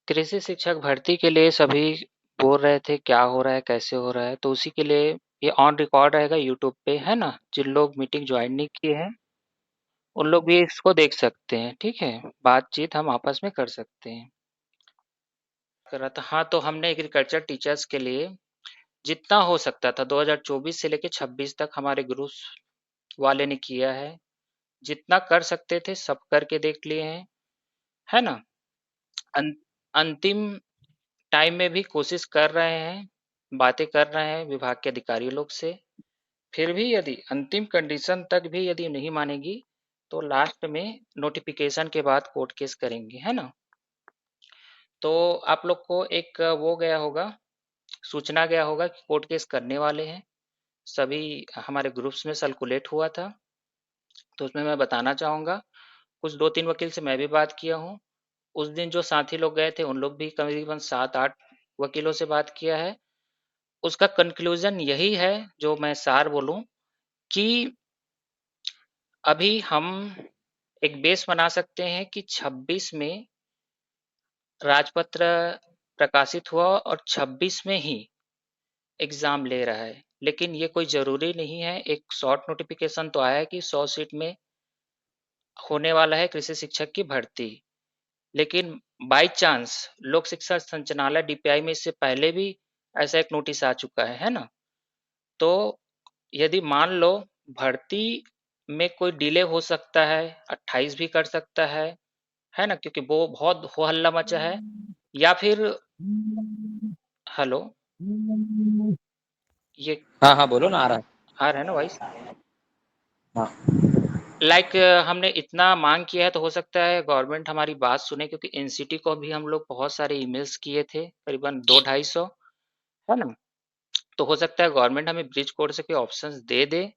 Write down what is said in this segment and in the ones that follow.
कृषि शिक्षक भर्ती के लिए सभी बोल रहे थे क्या हो रहा है, कैसे हो रहा है, तो उसी के लिए ये ऑन रिकॉर्ड रहेगा यूट्यूब पे, है ना? जिन लोग मीटिंग ज्वाइन नहीं किए हैं, उन लोग भी इसको देख सकते हैं, ठीक है? बातचीत हम आपस में कर सकते हैं। कर रहा था हाँ, तो हमने एग्रीकल्चर टीचर्स के लिए जितना हो सकता था 2024 से लेके 26 तक हमारे ग्रुप्स वाले ने किया है। जितना कर सकते थे सब करके देख लिए हैं, है ना? अं, अंतिम टाइम में भी कोशिश कर रहे हैं, बातें कर रहे हैं विभाग के अधिकारी लोग से। फिर भी यदि अंतिम कंडीशन तक भी यदि नहीं मानेगी, तो लास्ट में नोटिफिकेशन के बाद कोर्ट केस करेंगे, है ना? तो आप लोग को एक वो गया होगा, सूचना गया होगा कि कोर्ट केस करने वाले हैं। सभी हमारे ग्रुप्स में सर्कुलेट हुआ था, तो उसमें मैं बताना चाहूँगा, कुछ 2-3 वकील से मैं भी बात किया हूँ। उस दिन जो साथी लोग गए थे, उन लोग भी करीबन 7-8 वकीलों से बात किया है। उसका कंक्लूजन यही है, जो मैं सार बोलूं, कि अभी हम एक बेस बना सकते हैं कि 26 में राजपत्र प्रकाशित हुआ और 26 में ही एग्जाम ले रहा है, लेकिन ये कोई जरूरी नहीं है। एक शॉर्ट नोटिफिकेशन तो आया है कि 100 सीट में होने वाला है कृषि शिक्षक की भर्ती, लेकिन बाय चांस लोक शिक्षा संचालनालय डीपीआई में इससे पहले भी ऐसा एक नोटिस आ चुका है ना? तो यदि मान लो भर्ती में कोई डिले हो सकता है, 28 भी कर सकता है ना? क्योंकि वो बहुत हो हल्ला मचा है, या फिर हेलो, ये हाँ हाँ, बोलो ना, आ रहा है। आ रहा है ना वॉइस? हाँ। लाइक हमने इतना मांग किया है, तो हो सकता है गवर्नमेंट हमारी बात सुने, क्योंकि एनसीटी को भी हम लोग बहुत सारे ईमेल्स किए थे, करीबन 200-250, है ना? तो हो सकता है गवर्नमेंट हमें ब्रिज कोड से कोई ऑप्शंस दे दे।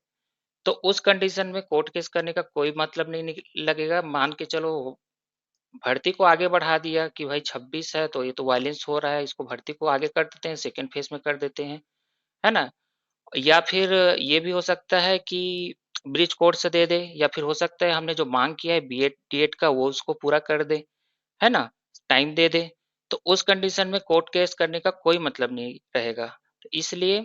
तो उस कंडीशन में कोर्ट केस करने का कोई मतलब नहीं लगेगा। मान के चलो भर्ती को आगे बढ़ा दिया कि भाई 26 है तो ये तो वायलेंस हो रहा है, इसको भर्ती को आगे कर देते हैं, सेकेंड फेज में कर देते हैं, है ना? या फिर ये भी हो सकता है कि ब्रिज कोर्ट से दे दे, या फिर हो सकता है हमने जो मांग किया है बीएड टीएड का वो उसको पूरा कर दे, है ना? टाइम दे दे। तो उस कंडीशन में कोर्ट केस करने का कोई मतलब नहीं रहेगा। तो इसलिए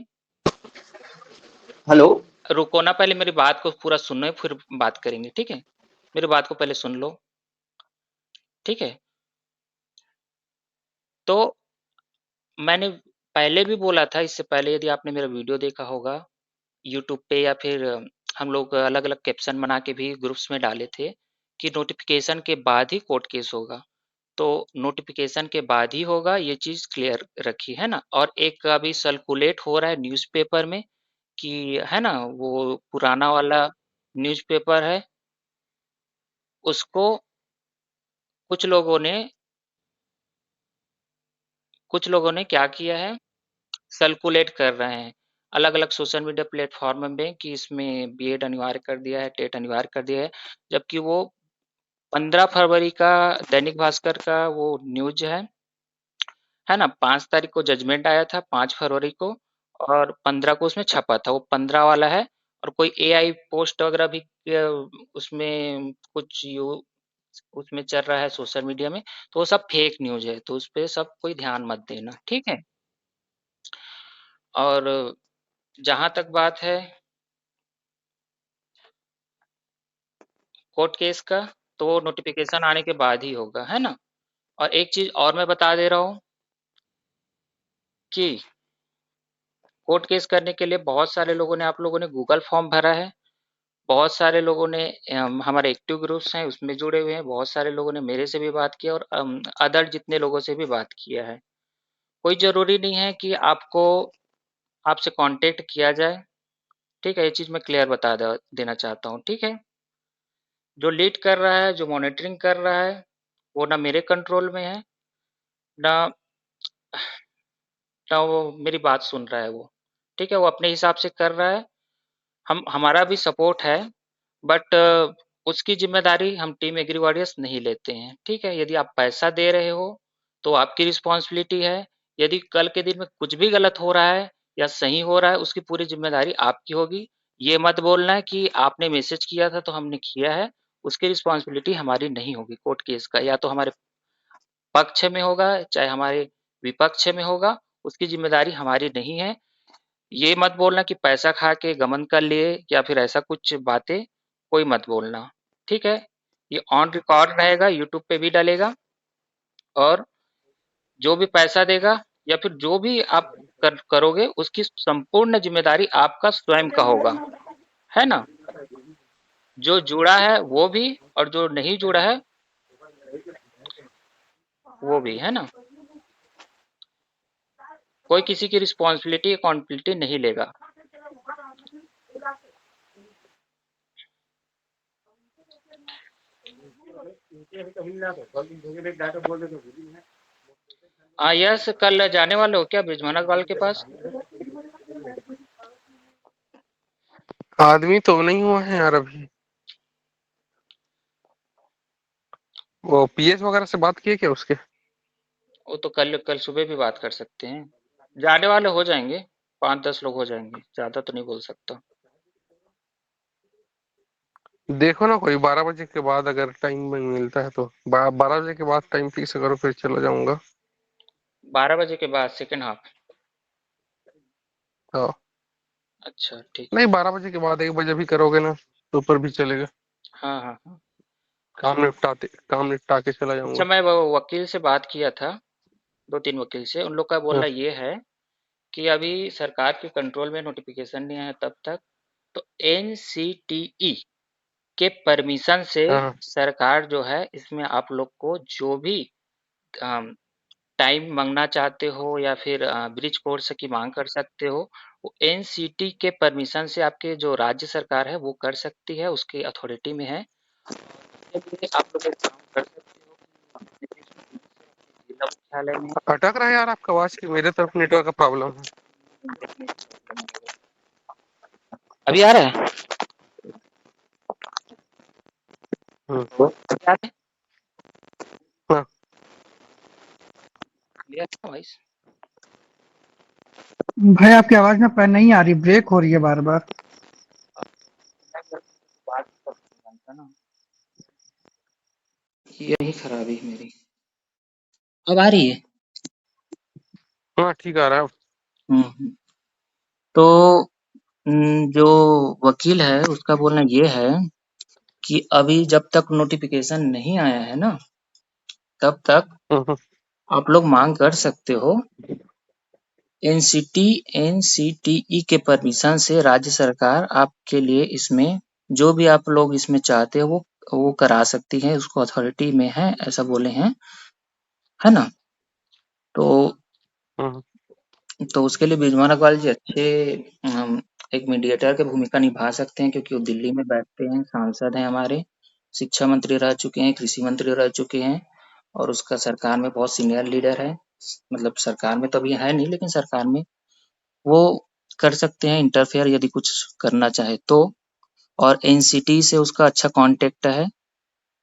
हेलो। रुको ना, पहले मेरी बात को पूरा सुनो फिर बात करेंगे, ठीक है? मेरी बात को पहले सुन लो, ठीक है? तो मैंने पहले भी बोला था, इससे पहले यदि आपने मेरा वीडियो देखा होगा यूट्यूब पे, या फिर हम लोग अलग-अलग कैप्शन बना के भी ग्रुप्स में डाले थे कि नोटिफिकेशन के बाद ही कोर्ट केस होगा। तो नोटिफिकेशन के बाद ही होगा, ये चीज़ क्लियर रखी, है ना? और एक अभी सर्कुलेट हो रहा है न्यूज़पेपर में कि, है ना, वो पुराना वाला न्यूज़पेपर है, उसको कुछ लोगों ने कुछ लोगों ने क्या किया है, सर्कुलेट कर रहे हैं अलग-अलग सोशल मीडिया प्लेटफ़ॉर्म में कि इसमें बीएड अनिवार्य कर दिया है, टेट अनिवार्य कर दिया है। जबकि वो 15 फरवरी का दैनिक भास्कर का वो न्यूज़ है ना? 5 तारीख को जजमेंट आया था, 5 फरवरी को, और 15 को उसमें छपा था। वो 15 वाला है, और कोई एआई पोस्ट वगैरह भी उसमें कुछ उसमें चल रहा है सोशल मीडिया में, तो वो सब फेक न्यूज़ है, तो उसपे सब कोई ध्यान मत देना, ठीक है? और जहाँ तक बात है कोर्ट केस का, तो वो नोटिफिकेशन आने के बाद ही होगा, है ना? और एक चीज़ और मैं बता दे रहा हूँ कि कोर्ट केस करने के लिए बहुत सारे लोगों ने, आप लोगों ने गूगल फॉर्म भरा है, बहुत सारे लोगों ने हमारे एक्टिव ग्रुप्स हैं उसमें जुड़े हुए हैं, बहुत सारे लोगों ने मेरे से भी बात किया, और अदर जितने लोगों से भी बात किया है। कोई ज़रूरी नहीं है कि आपको आपसे कॉन्टैक्ट किया जाए, ठीक है? ये चीज़ मैं क्लियर बता देना चाहता हूँ, ठीक है? जो लीड कर रहा है, जो मॉनिटरिंग कर रहा है, वो ना मेरे कंट्रोल में है, ना ना वो मेरी बात सुन रहा है वो, ठीक है? वो अपने हिसाब से कर रहा है। हम हमारा भी सपोर्ट है, बट उसकी ज़िम्मेदारी हम टीम एग्री वॉरियर्स नहीं लेते हैं, ठीक है? यदि आप पैसा दे रहे हो, तो आपकी रिस्पॉन्सिबिलिटी है। यदि कल के दिन में कुछ भी गलत हो रहा है या सही हो रहा है, उसकी पूरी ज़िम्मेदारी आपकी होगी। ये मत बोलना है कि आपने मैसेज किया था तो हमने किया है, उसकी रिस्पॉन्सिबिलिटी हमारी नहीं होगी कोर्ट केस का, या तो हमारे पक्ष में होगा, चाहे हमारे विपक्ष में होगा, उसकी ज़िम्मेदारी हमारी नहीं है। ये मत बोलना कि पैसा खा के घमंड कर लिए या फिर ऐसा कुछ बातें कोई मत बोलना, ठीक है? ये ऑन रिकॉर्ड रहेगा, यूट्यूब पे भी डलेगा और जो भी पैसा देगा या फिर जो भी आप करोगे उसकी संपूर्ण ज़िम्मेदारी आपका स्वयं का होगा, है ना? जो जुड़ा है वो भी और जो नहीं जुड़ा है वो भी, है ना? कोई किसी की रिस्पॉन्सिबिलिटी अकाउंटेबिलिटी नहीं लेगा। यस, कल जाने वाले हो क्या बृजमोहन अग्रवाल के पास? आदमी तो नहीं हुआ है यार अभी। वो पीएस वगैरह से बात किए क्या उसके? वो तो कल कल सुबह भी बात कर सकते हैं। जाने वाले हो जाएंगे, 5-10 लोग हो जाएंगे, ज़्यादा तो नहीं बोल सकता। देखो ना कोई 12 बजे के बाद अगर टाइम में मिलता है तो 12 बजे के बाद टाइम फिक्स करो, फिर चला जाऊंगा। 12 बजे के बाद सेकेंड हाफ? हाँ। अच्छा, ठीक नहीं, है। 12 बजे के बाद 1 बजे भी करोगे ना तो ऊपर भी चलेगा। हाँ हाँ हाँ। काम निपटा के चला अच्छा, जाऊंगा। मैं वो वकील से बात किया था, 2-3 वकील से, उन लोग का हाँ बोलना ये है कि अभी सरकार के कंट्रोल में नोटिफिकेशन नहीं आया तब तक, तो एनसीटीई के परमिशन से हाँ। सरकार जो है इसमें आप लोग को जो भी टाइम मांगना चाहते हो या फिर ब्रीच कोर्स की मांग कर सकते हो, वो एनसीटी के परमिशन से आपके जो राज्य सरकार है वो कर सकती है, उसकी अथॉरिटी में है। इसके लिए आप लोग एक काम कर सकते हो कि जिला मुख्यालय में अटक रहा है यार आपका आवाज, की मेरे तरफ नेटवर्क का प्रॉब्लम है। अभी आ रहा है? हम्म। तो अभी आ रहा है? हाँ। क्लियर है वॉइस? भाई आपकी आवाज ना पर नहीं आ रही, ब्रेक हो रही है बार बार। बात कर जानता ना, यही खराबी है मेरी। अब आ रही है? हाँ ठीक आ रहा है। हम्म। तो जो वकील है उसका बोलना ये है कि अभी जब तक नोटिफिकेशन नहीं आया है ना, तब तक हम्म। आप लोग मांग कर सकते हो एनसीटीई के परमिशन से। राज्य सरकार आपके लिए इसमें जो भी आप लोग इसमें चाहते हो वो करा सकती है, उसको अथॉरिटी में है, ऐसा बोले हैं, है ना? तो हम्म। उसके लिए बृजमोहन अग्रवाल जी अच्छे एक मीडिएटर की भूमिका निभा सकते हैं, क्योंकि वो दिल्ली में बैठते हैं, सांसद हैं हमारे, शिक्षा मंत्री रह चुके हैं, कृषि मंत्री रह चुके हैं और उसका सरकार में बहुत सीनियर लीडर है। मतलब सरकार में तो अभी है नहीं, लेकिन सरकार में वो कर सकते हैं इंटरफेयर यदि कुछ करना चाहे तो। और एनसीटी से उसका अच्छा कॉन्टेक्ट है,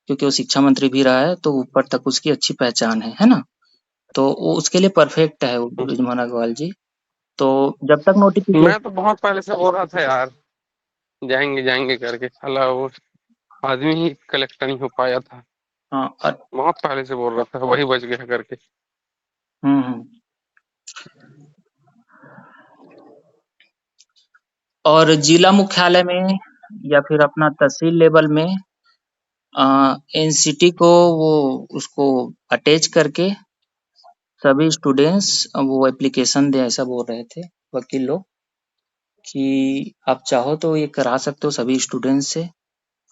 क्योंकि वो शिक्षा मंत्री भी रहा है, तो ऊपर तक उसकी अच्छी पहचान है ना? तो वो उसके लिए परफेक्ट है वो बृजमोहन अग्रवाल जी। तो जब तक नोटिफिकेशन, मैं तो बहुत पहले से बोल रहा था यार, जाएंगे जाएंगे करके, साला वो आदमी ही कलेक्ट नहीं हो पाया था। हाँ और बहुत पहले से बोल रहा था, वही बच गया करके। हम्म। और जिला मुख्यालय में या फिर अपना तहसील लेवल में एनसीटी को वो उसको अटैच करके सभी स्टूडेंट्स वो एप्लीकेशन दे, ऐसा बोल रहे थे वकील लोग कि आप चाहो तो ये करा सकते हो सभी स्टूडेंट्स से।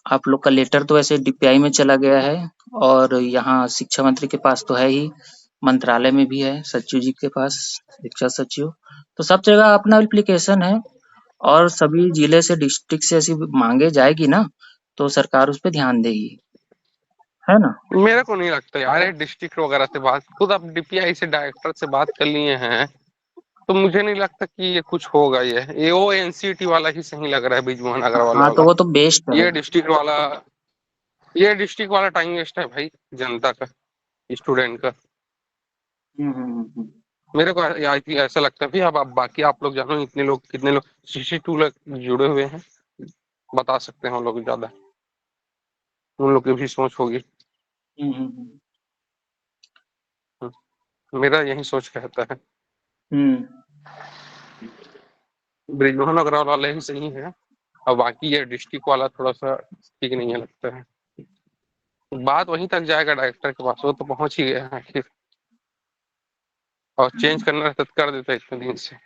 आप लोग का लेटर तो वैसे डीपीआई में चला गया है और यहाँ शिक्षा मंत्री के पास तो है ही, मंत्रालय में भी है, सचिव जी के पास, शिक्षा सचिव। तो सब जगह अपना एप्लीकेशन है और सभी जिले से डिस्ट्रिक्ट से ऐसी मांगे जाएगी ना, तो सरकार उस पर ध्यान देगी, है ना? मेरे को नहीं लगता यार, ये डिस्ट्रिक्ट वगैरह से बात, खुद आप डीपीआई से डायरेक्टर से बात कर लिए हैं, तो मुझे नहीं लगता कि ये कुछ होगा। ये वो एनसीटी वाला ही सही लग रहा है, बृजमोहन अग्रवाल हाँ, तो वाला। वो तो बेस्ट है। ये डिस्ट्रिक्ट वाला टाइम वेस्ट है भाई, जनता का, स्टूडेंट का। हम्म। मेरे को ऐसा लगता है भी। अब बाकी आप लोग जानो, इतने लोग, कितने लोग 62 लोग जुड़े हुए हैं, बता सकते हैं हम लोग ज्यादा, उन लोग की भी सोच होगी। हम्म। मेरा यही सोच कहता है। ब्रिजमोहन अग्रवाल वाला ही सही है, और बाकी ये डिस्ट्रिक्ट वाला थोड़ा सा ठीक नहीं है लगता है। बात वहीं तक जाएगा डायरेक्टर के पास, वो तो पहुंच ही गया है आखिर, और चेंज करना रहता तो कर देता इतने दिन से।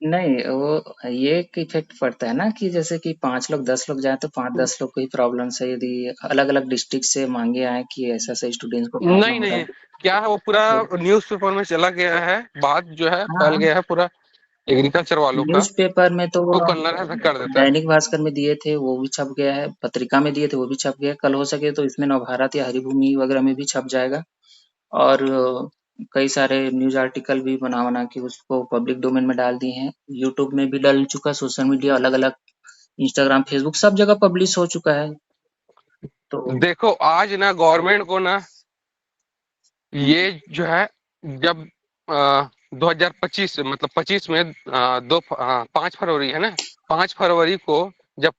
नहीं, वो ये एक इफेक्ट पड़ता है ना कि जैसे कि 5 लोग 10 लोग जाए तो 5-10 लोग को ही प्रॉब्लम्स है। यदि अलग-अलग डिस्ट्रिक्ट से मांगे आए कि ऐसा-ऐसा स्टूडेंट्स को प्रॉब्लम नहीं हो रहा नहीं, है क्या है वो पूरा तो न्यूज़पेपर में चला गया है, बात जो है फैल हाँ, गया है पूरा एग्रीकल्चर वालों का, न्यूज़पेपर में तो तो करना रहता कर देता है। दैनिक भास्कर में दिए थे, वो भी छप गया है, पत्रिका में दिए थे, वो भी छप गया है। कल हो सके तो इसमें नवभारत या हरिभूमि वगैरह में भी छप जाएगा। और कई सारे न्यूज़ आर्टिकल भी बना-बना के उसको पब्लिक डोमेन में डाल दिए हैं। यूट्यूब में भी डल चुका है, सोशल मीडिया अलग-अलग इंस्टाग्राम, फेसबुक सब जगह पब्लिश हो चुका है। तो देखो आज ना गवर्नमेंट को ना ये जो है, जब 2025 मतलब 25 में 5 फरवरी है ना, 5 फरवरी को जब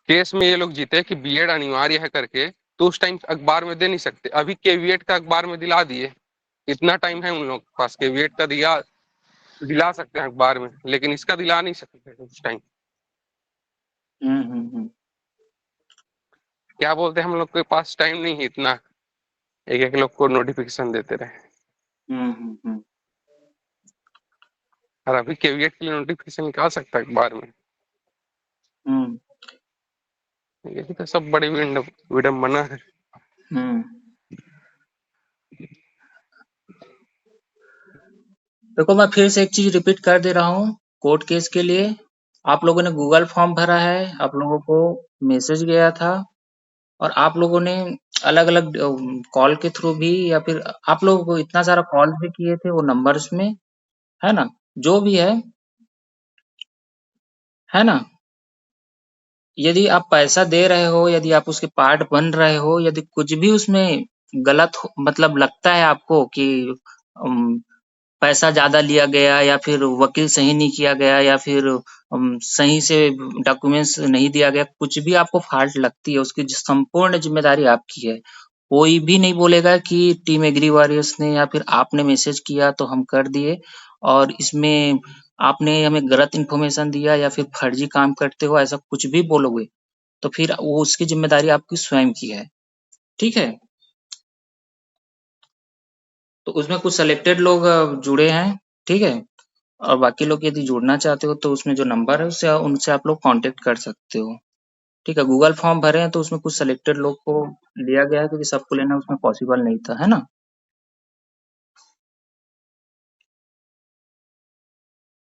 केस में ये लोग जीते कि बीएड अनिवार्य है करके, तो उस टाइम अखबार में दे नहीं सकते। अभी केवीएट का अखबार में दिला दिए, इतना टाइम है उन लोग के पास, केवीएट का दिला सकते हैं अखबार में, लेकिन इसका दिला नहीं सकते उस टाइम। क्या बोलते हैं, हम लोग के पास टाइम नहीं है इतना एक एक लोग को नोटिफिकेशन देते रहे। और अभी केवीएट के लिए नोटिफिकेशन निकाल सकता है अखबार में। यही तो सब बड़ी विडम्बना है। देखो मैं फिर से एक चीज रिपीट कर दे रहा हूँ। कोर्ट केस के लिए आप लोगों ने गूगल फॉर्म भरा है, आप लोगों को मैसेज गया था, और आप लोगों ने अलग अलग कॉल के थ्रू भी, या फिर आप लोगों को इतना सारा कॉल भी किए थे वो नंबर्स में, है ना? जो भी है ना? यदि आप पैसा दे रहे हो, यदि आप उसके पार्ट बन रहे हो, यदि कुछ भी उसमें गलत मतलब लगता है आपको कि अम, पैसा ज्यादा लिया गया, या फिर वकील सही नहीं किया गया, या फिर सही से डॉक्यूमेंट्स नहीं दिया गया, कुछ भी आपको फाल्ट लगती है, उसकी संपूर्ण जिम्मेदारी आपकी है। कोई भी नहीं बोलेगा कि टीम एग्री वॉरियर्स ने या फिर आपने मैसेज किया तो हम कर दिए, और इसमें आपने हमें गलत इन्फॉर्मेशन दिया या फिर फर्जी काम करते हो, ऐसा कुछ भी बोलोगे तो फिर वो उसकी जिम्मेदारी आपकी स्वयं की है। ठीक है? तो उसमें कुछ सिलेक्टेड लोग जुड़े हैं। ठीक है? और बाकी लोग यदि जुड़ना चाहते हो तो उसमें जो नंबर है उससे उनसे आप लोग कांटेक्ट कर सकते हो। ठीक है? गूगल फॉर्म भरे हैं तो उसमें कुछ सिलेक्टेड लोग को लिया गया है, क्योंकि सबको लेना उसमें पॉसिबल नहीं था, है ना?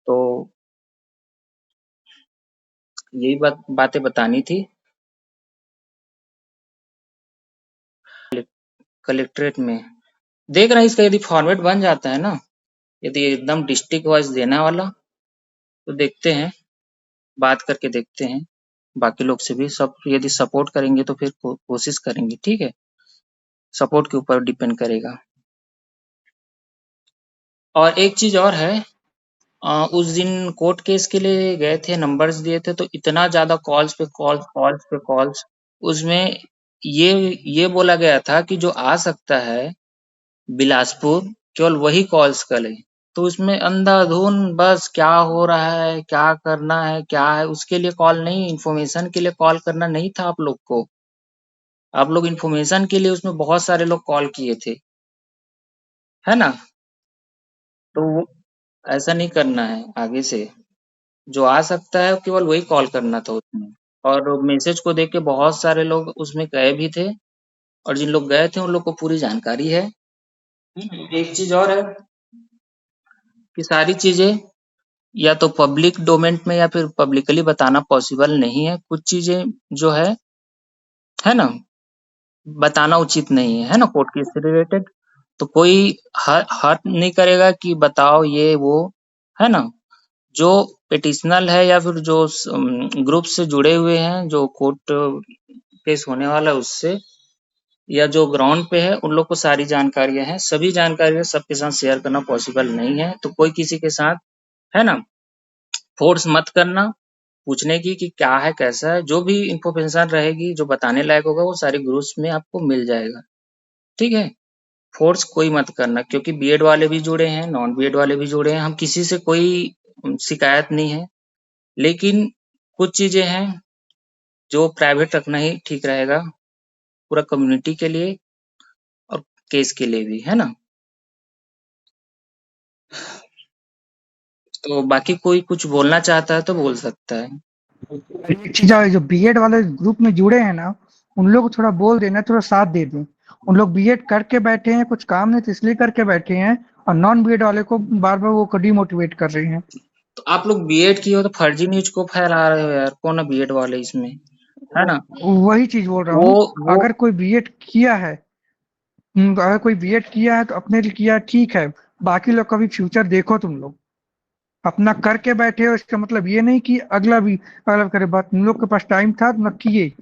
तो यही बातें बतानी थी कलेक्ट्रेट में। देख रहे हैं इसका यदि फॉर्मेट बन जाता है ना, यदि एकदम डिस्ट्रिक्ट वाइज देने वाला, तो देखते हैं, बात करके देखते हैं बाकी लोग से भी। सब यदि सपोर्ट करेंगे तो फिर कोशिश करेंगे। ठीक है? सपोर्ट के ऊपर डिपेंड करेगा। और एक चीज और है, उस दिन कोर्ट केस के लिए गए थे, नंबर्स दिए थे, तो इतना ज्यादा कॉल्स पे कॉल्स, कॉल्स पे कॉल्स, उसमें ये ये बोला गया था कि जो आ सकता है बिलासपुर, केवल वही कॉल्स करे। तो उसमें अंधाधुन बस क्या हो रहा है, क्या करना है, क्या है, उसके लिए कॉल नहीं, इन्फॉर्मेशन के लिए कॉल करना नहीं था आप लोग को। आप लोग इन्फॉर्मेशन के लिए उसमें बहुत सारे लोग कॉल किए थे, है ना? तो ऐसा नहीं करना है आगे से। जो आ सकता है केवल वही कॉल करना था उसमें। और मैसेज को देख के बहुत सारे लोग उसमें गए भी थे, और जिन लोग गए थे उन लोग को पूरी जानकारी है। एक चीज और है कि सारी चीजें या तो पब्लिक डोमेन में या फिर पब्लिकली बताना पॉसिबल नहीं है। कुछ चीजें जो है ना, बताना उचित नहीं है ना, कोर्ट केस से रिलेटेड। तो कोई हर्ट नहीं करेगा कि बताओ ये वो, है ना? जो पिटिशनल है या फिर जो ग्रुप से जुड़े हुए हैं, जो कोर्ट केस होने वाला है उससे, या जो ग्राउंड पे है, उन लोग को सारी जानकारियां हैं। सभी जानकारियां सबके साथ शेयर करना पॉसिबल नहीं है, तो कोई किसी के साथ, है ना, फोर्स मत करना पूछने की कि क्या है कैसा है। जो भी इंफॉर्मेशन रहेगी जो बताने लायक होगा वो सारे ग्रुप्स में आपको मिल जाएगा। ठीक है? फोर्स कोई मत करना, क्योंकि बीएड वाले भी जुड़े हैं, नॉन बीएड वाले भी जुड़े हैं, हम किसी से कोई शिकायत नहीं है। लेकिन कुछ चीजें हैं जो प्राइवेट रखना ही ठीक रहेगा, पूरा कम्युनिटी के लिए और केस के लिए भी, है ना। तो बाकी कोई कुछ बोलना चाहता है तो बोल सकता है। एक चीज है, जो बीएड वाले ग्रुप में जुड़े हैं ना, उन लोग को थोड़ा बोल देना, थोड़ा साथ दे दें। उन लोग बीएड करके बैठे हैं, कुछ काम नहीं तो इसलिए करके बैठे हैं, और नॉन बीएड वाले को बार बार वो डिमोटिवेट कर रहे हैं। तो आप लोग बीएड किए हो तो फर्जी न्यूज को फैला रहे हो यार, कौन है बीएड वाले इसमें, है ना। वही चीज बोल रहा वो हूँ। वो अगर कोई बीएड किया है, अगर कोई बीएड किया है तो अपने लिए किया, ठीक है। बाकी लोग का भी फ्यूचर देखो। तुम लोग अपना करके बैठे हो, इसका मतलब ये नहीं कि अगला भी अगला करे। बात तुम लोग के पास टाइम था, तुम लोग किए।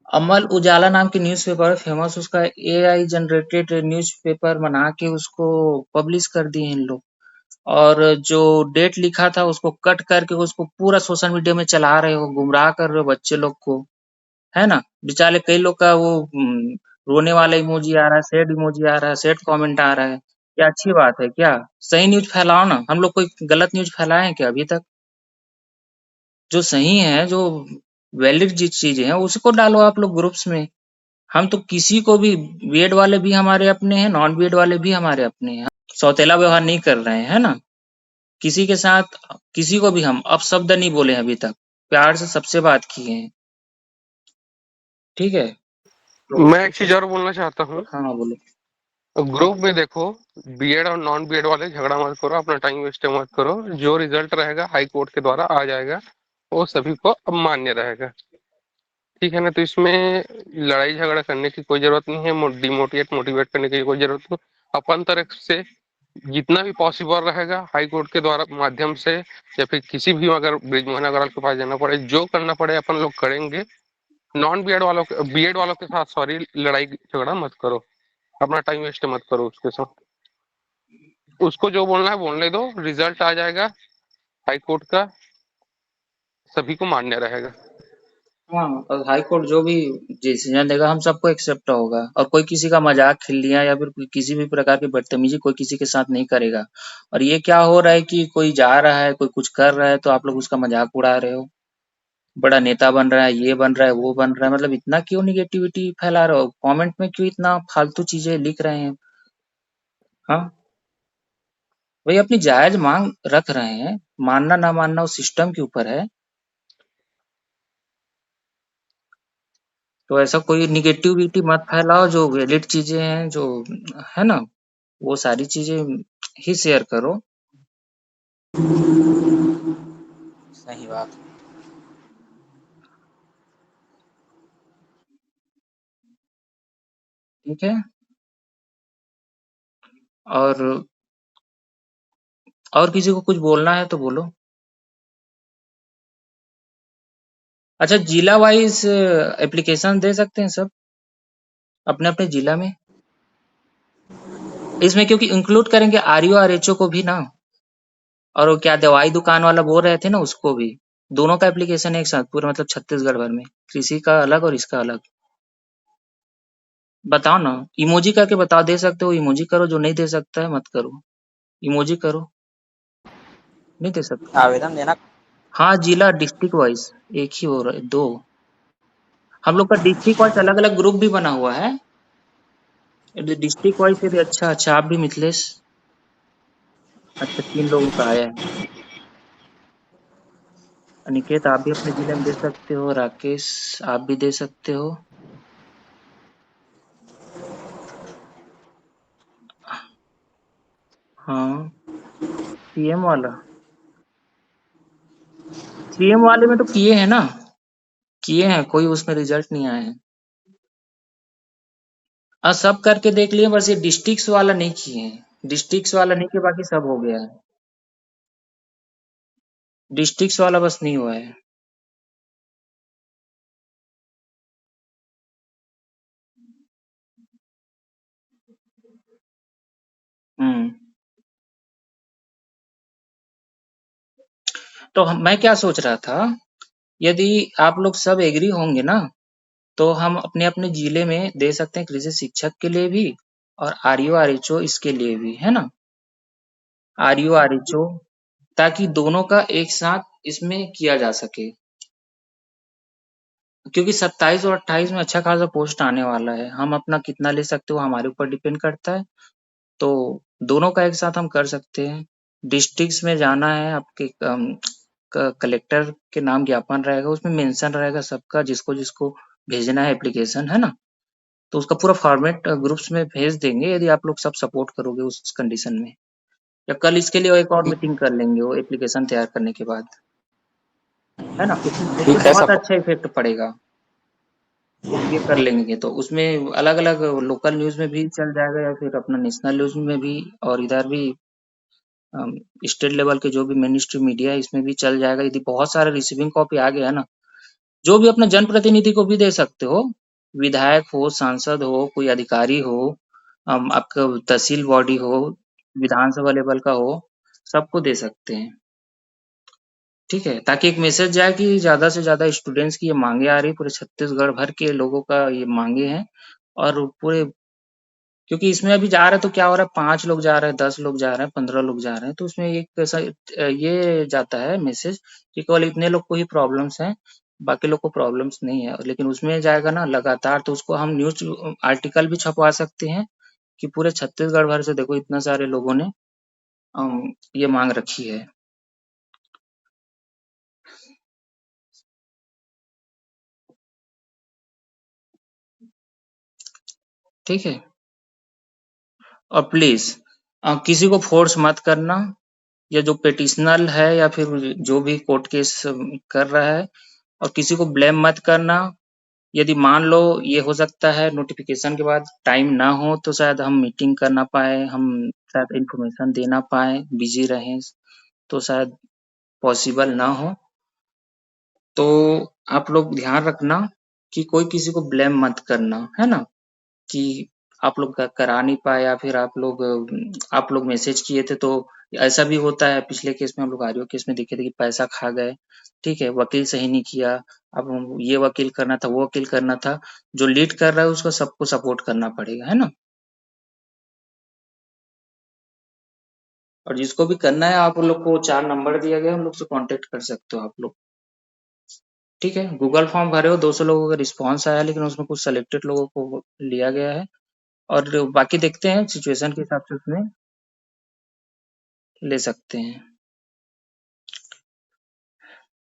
अमल उजाला नाम की न्यूज़पेपर फेमस, उसका एआई जनरेटेड न्यूज़पेपर बना के उसको पब्लिश कर दिए इन लोग। और जो डेट लिखा था उसको कट करके उसको पूरा सोशल मीडिया में चला रहे हो, गुमराह कर रहे हो बच्चे लोग को, है ना। बेचारे कई लोग का वो रोने वाला इमोजी आ रहा है, सैड इमोजी आ रहा है, सैड कमेंट आ रहा है। क्या अच्छी बात है क्या? सही न्यूज फैलाओ ना। हम लोग कोई गलत न्यूज फैलाए हैं क्या अभी तक? जो सही है, जो वैलिड जिस चीजें हैं उसको डालो आप लोग ग्रुप्स में। हम तो किसी को भी, बीएड वाले भी हमारे अपने हैं, नॉन बीएड वाले भी हमारे अपने हैं। सौतेला व्यवहार नहीं कर रहे हैं, है ना। किसी के साथ किसी को भी हम अपशब्द नहीं बोले हैं अभी तक, प्यार से सबसे बात किए हैं, ठीक है। तो मैं एक चीज और बोलना चाहता हूँ। हाँ बोलो। ग्रुप में देखो, बीएड और नॉन बीएड वाले झगड़ा मत करो, अपना टाइम वेस्ट मत करो। जो रिजल्ट रहेगा हाई कोर्ट के द्वारा आ जाएगा, वो सभी को अब मान्य रहेगा। ठीक है ना। तो इसमें लड़ाई झगड़ा करने की कोई जरूरत नहीं है, मोटिवेट करने की कोई जरूरत नहीं। अपन तरफ से जितना भी पॉसिबल रहेगा हाई कोर्ट के द्वारा माध्यम से, या फिर किसी भी अगर ब्रिजमोहन अग्रवाल के पास जाना पड़े, जो करना पड़े अपन लोग करेंगे। नॉन बीएड वालों के साथ सॉरी लड़ाई झगड़ा मत करो, अपना टाइम वेस्ट मत करो उसके साथ। उसको जो बोलना है बोलने दो, रिजल्ट आ जाएगा हाई कोर्ट का, सभी को मान्य रहेगा। हाँ, और हाई कोर्ट जो भी डिसीजन देगा हम सबको एक्सेप्ट होगा, और कोई किसी का मजाक खिल्लियां या फिर किसी भी प्रकार की बदतमीजी कोई किसी के साथ नहीं करेगा। और ये क्या हो रहा है कि कोई जा रहा है, कोई कुछ कर रहा है तो आप लोग उसका मजाक उड़ा रहे हो। बड़ा नेता बन रहा है, ये बन रहा है, वो बन रहा है, मतलब इतना क्यों निगेटिविटी फैला रहे हो? कमेंट में क्यों इतना फालतू चीजें लिख रहे हैं? हाँ, भाई अपनी जायज मांग रख रहे हैं, मानना ना मानना उस सिस्टम के ऊपर है। तो ऐसा कोई निगेटिविटी मत फैलाओ, जो वैलिड चीजें हैं, जो है ना, वो सारी चीजें ही शेयर करो। सही बात। ठीक है। और किसी को कुछ बोलना है तो बोलो। अच्छा, जिला वाइज एप्लीकेशन दे सकते हैं सब अपने अपने जिला में, इसमें क्योंकि इंक्लूड करेंगे आरयू और एचओ को भी ना। और वो क्या दवाई दुकान वाला बोल रहे थे ना, उसको भी। दोनों का एप्लीकेशन एक साथ पूरा, मतलब छत्तीसगढ़ भर में, कृषि का अलग और इसका अलग। बताओ ना, इमोजी करके बताओ, दे सकते हो इमोजी करो, जो नहीं दे सकता है मत करो। इमोजी करो, नहीं दे सकते। आवेदन देना। हाँ, जिला डिस्ट्रिक्ट वाइज एक ही हो रहा है, दो। हम लोग का डिस्ट्रिक्ट वाइज अलग अलग ग्रुप भी बना हुआ है। डिस्ट्रिक्ट वाइज से भी अच्छा। अच्छा, आप भी मिथिलेश। अच्छा, 3 लोगों का आया है। अनिकेत आप भी अपने जिले में दे सकते हो, राकेश आप भी दे सकते हो। हाँ, सीएम वाला, सीएम वाले में तो किए हैं ना, किए हैं, कोई उसमें रिजल्ट नहीं आए हैं। हाँ, सब करके देख लिए, बस ये डिस्ट्रिक्ट वाला नहीं किए हैं। डिस्ट्रिक्ट वाला नहीं किए, बाकी सब हो गया है। डिस्ट्रिक्ट वाला बस नहीं हुआ है। हम्म। तो मैं क्या सोच रहा था, यदि आप लोग सब एग्री होंगे ना, तो हम अपने अपने जिले में दे सकते हैं कृषि शिक्षक के लिए भी, और आरयू आरएचओ इसके लिए भी, है ना, आरयू आरएचओ, ताकि दोनों का एक साथ इसमें किया जा सके, क्योंकि 27 और 28 में अच्छा खासा पोस्ट आने वाला है। हम अपना कितना ले सकते हो हमारे ऊपर डिपेंड करता है, तो दोनों का एक साथ हम कर सकते हैं। डिस्ट्रिक्ट्स में जाना है, आपके कलेक्टर के नाम ज्ञापन रहेगा, उसमें मेंशन रहेगा सबका, जिसको जिसको भेजना है एप्लीकेशन, है ना, तो उसका पूरा फॉर्मेट ग्रुप्स में भेज देंगे, यदि आप लोग सब सपोर्ट करोगे उस कंडीशन में। या कल इसके लिए एक और मीटिंग कर लेंगे वो एप्लीकेशन तैयार करने के बाद, है ना, उससे ठीक है बहुत सब। अच्छा इफेक्ट पड़ेगा। ये कर लेंगे तो उसमें अलग अलग लोकल न्यूज में भी चल जाएगा, या फिर अपना नेशनल न्यूज में भी, और इधर भी स्टेट लेवल के जो भी मेन स्ट्रीम मीडिया है इसमें भी चल जाएगा। यदि बहुत सारा रिसीविंग कॉपी आ गया है ना, जो भी अपने जनप्रतिनिधि को भी दे सकते हो, विधायक हो, सांसद हो, कोई अधिकारी हो, आपका तहसील बॉडी हो, विधानसभा लेवल का हो, सबको दे सकते हैं। ठीक है, ताकि एक मैसेज जाए कि ज्यादा से ज्यादा स्टूडेंट्स की ये मांगे आ रही, पूरे छत्तीसगढ़ भर के लोगों का ये मांगे हैं, और पूरे, क्योंकि इसमें अभी जा रहा है तो क्या हो रहा है, 5 लोग जा रहे हैं, 10 लोग जा रहे हैं, 15 लोग जा रहे हैं, तो उसमें एक ऐसा ये जाता है मैसेज कि केवल इतने लोग को ही प्रॉब्लम्स हैं, बाकी लोग को प्रॉब्लम्स नहीं है। लेकिन उसमें जाएगा ना लगातार, तो उसको हम न्यूज आर्टिकल भी छपवा सकते हैं कि पूरे छत्तीसगढ़ भर से देखो इतना सारे लोगों ने ये मांग रखी है। ठीक है, और प्लीज किसी को फोर्स मत करना, या जो पेटिशनर है या फिर जो भी कोर्ट केस कर रहा है, और किसी को ब्लेम मत करना। यदि मान लो ये हो सकता है नोटिफिकेशन के बाद टाइम ना हो, तो शायद हम मीटिंग कर ना पाए, हम शायद इंफॉर्मेशन दे ना पाए, बिजी रहें, तो शायद पॉसिबल ना हो। तो आप लोग ध्यान रखना कि कोई किसी को ब्लेम मत करना, है ना, कि आप लोग करा नहीं पाए, या फिर आप लोग मैसेज किए थे, तो ऐसा भी होता है। पिछले केस में हम लोग आरओ केस में देखे थे कि पैसा खा गए, ठीक है, वकील सही नहीं किया, अब ये वकील करना था, वो वकील करना था, जो लीड कर रहा है उसको सबको सपोर्ट करना पड़ेगा, है ना, और जिसको भी करना है आप लोग को 4 नंबर दिया गया, हम लोग से कांटेक्ट कर सकते हो आप लोग। ठीक है, गूगल फॉर्म भरे हो, 200 लोगों का रिस्पॉन्स आया, लेकिन उसमें कुछ सेलेक्टेड लोगों को लिया गया है, और बाकी देखते हैं सिचुएशन के हिसाब से उसमें ले सकते हैं।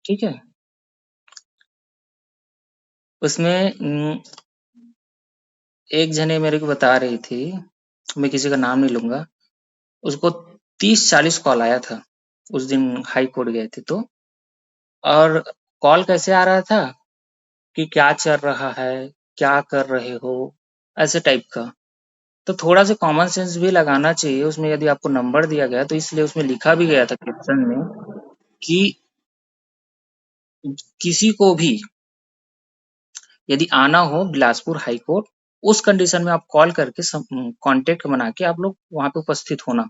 ठीक है, उसमें एक जने मेरे को बता रही थी, मैं किसी का नाम नहीं लूंगा, उसको 30-40 कॉल आया था उस दिन हाई कोर्ट गए थे तो, और कॉल कैसे आ रहा था कि क्या चल रहा है, क्या कर रहे हो, ऐसे टाइप का। तो थोड़ा सा कॉमन सेंस भी लगाना चाहिए उसमें। यदि आपको नंबर दिया गया तो इसलिए उसमें लिखा भी गया था कैप्शन में कि किसी को भी यदि आना हो बिलासपुर हाई कोर्ट, उस कंडीशन में आप कॉल करके कांटेक्ट बना के आप लोग वहां पे उपस्थित होना,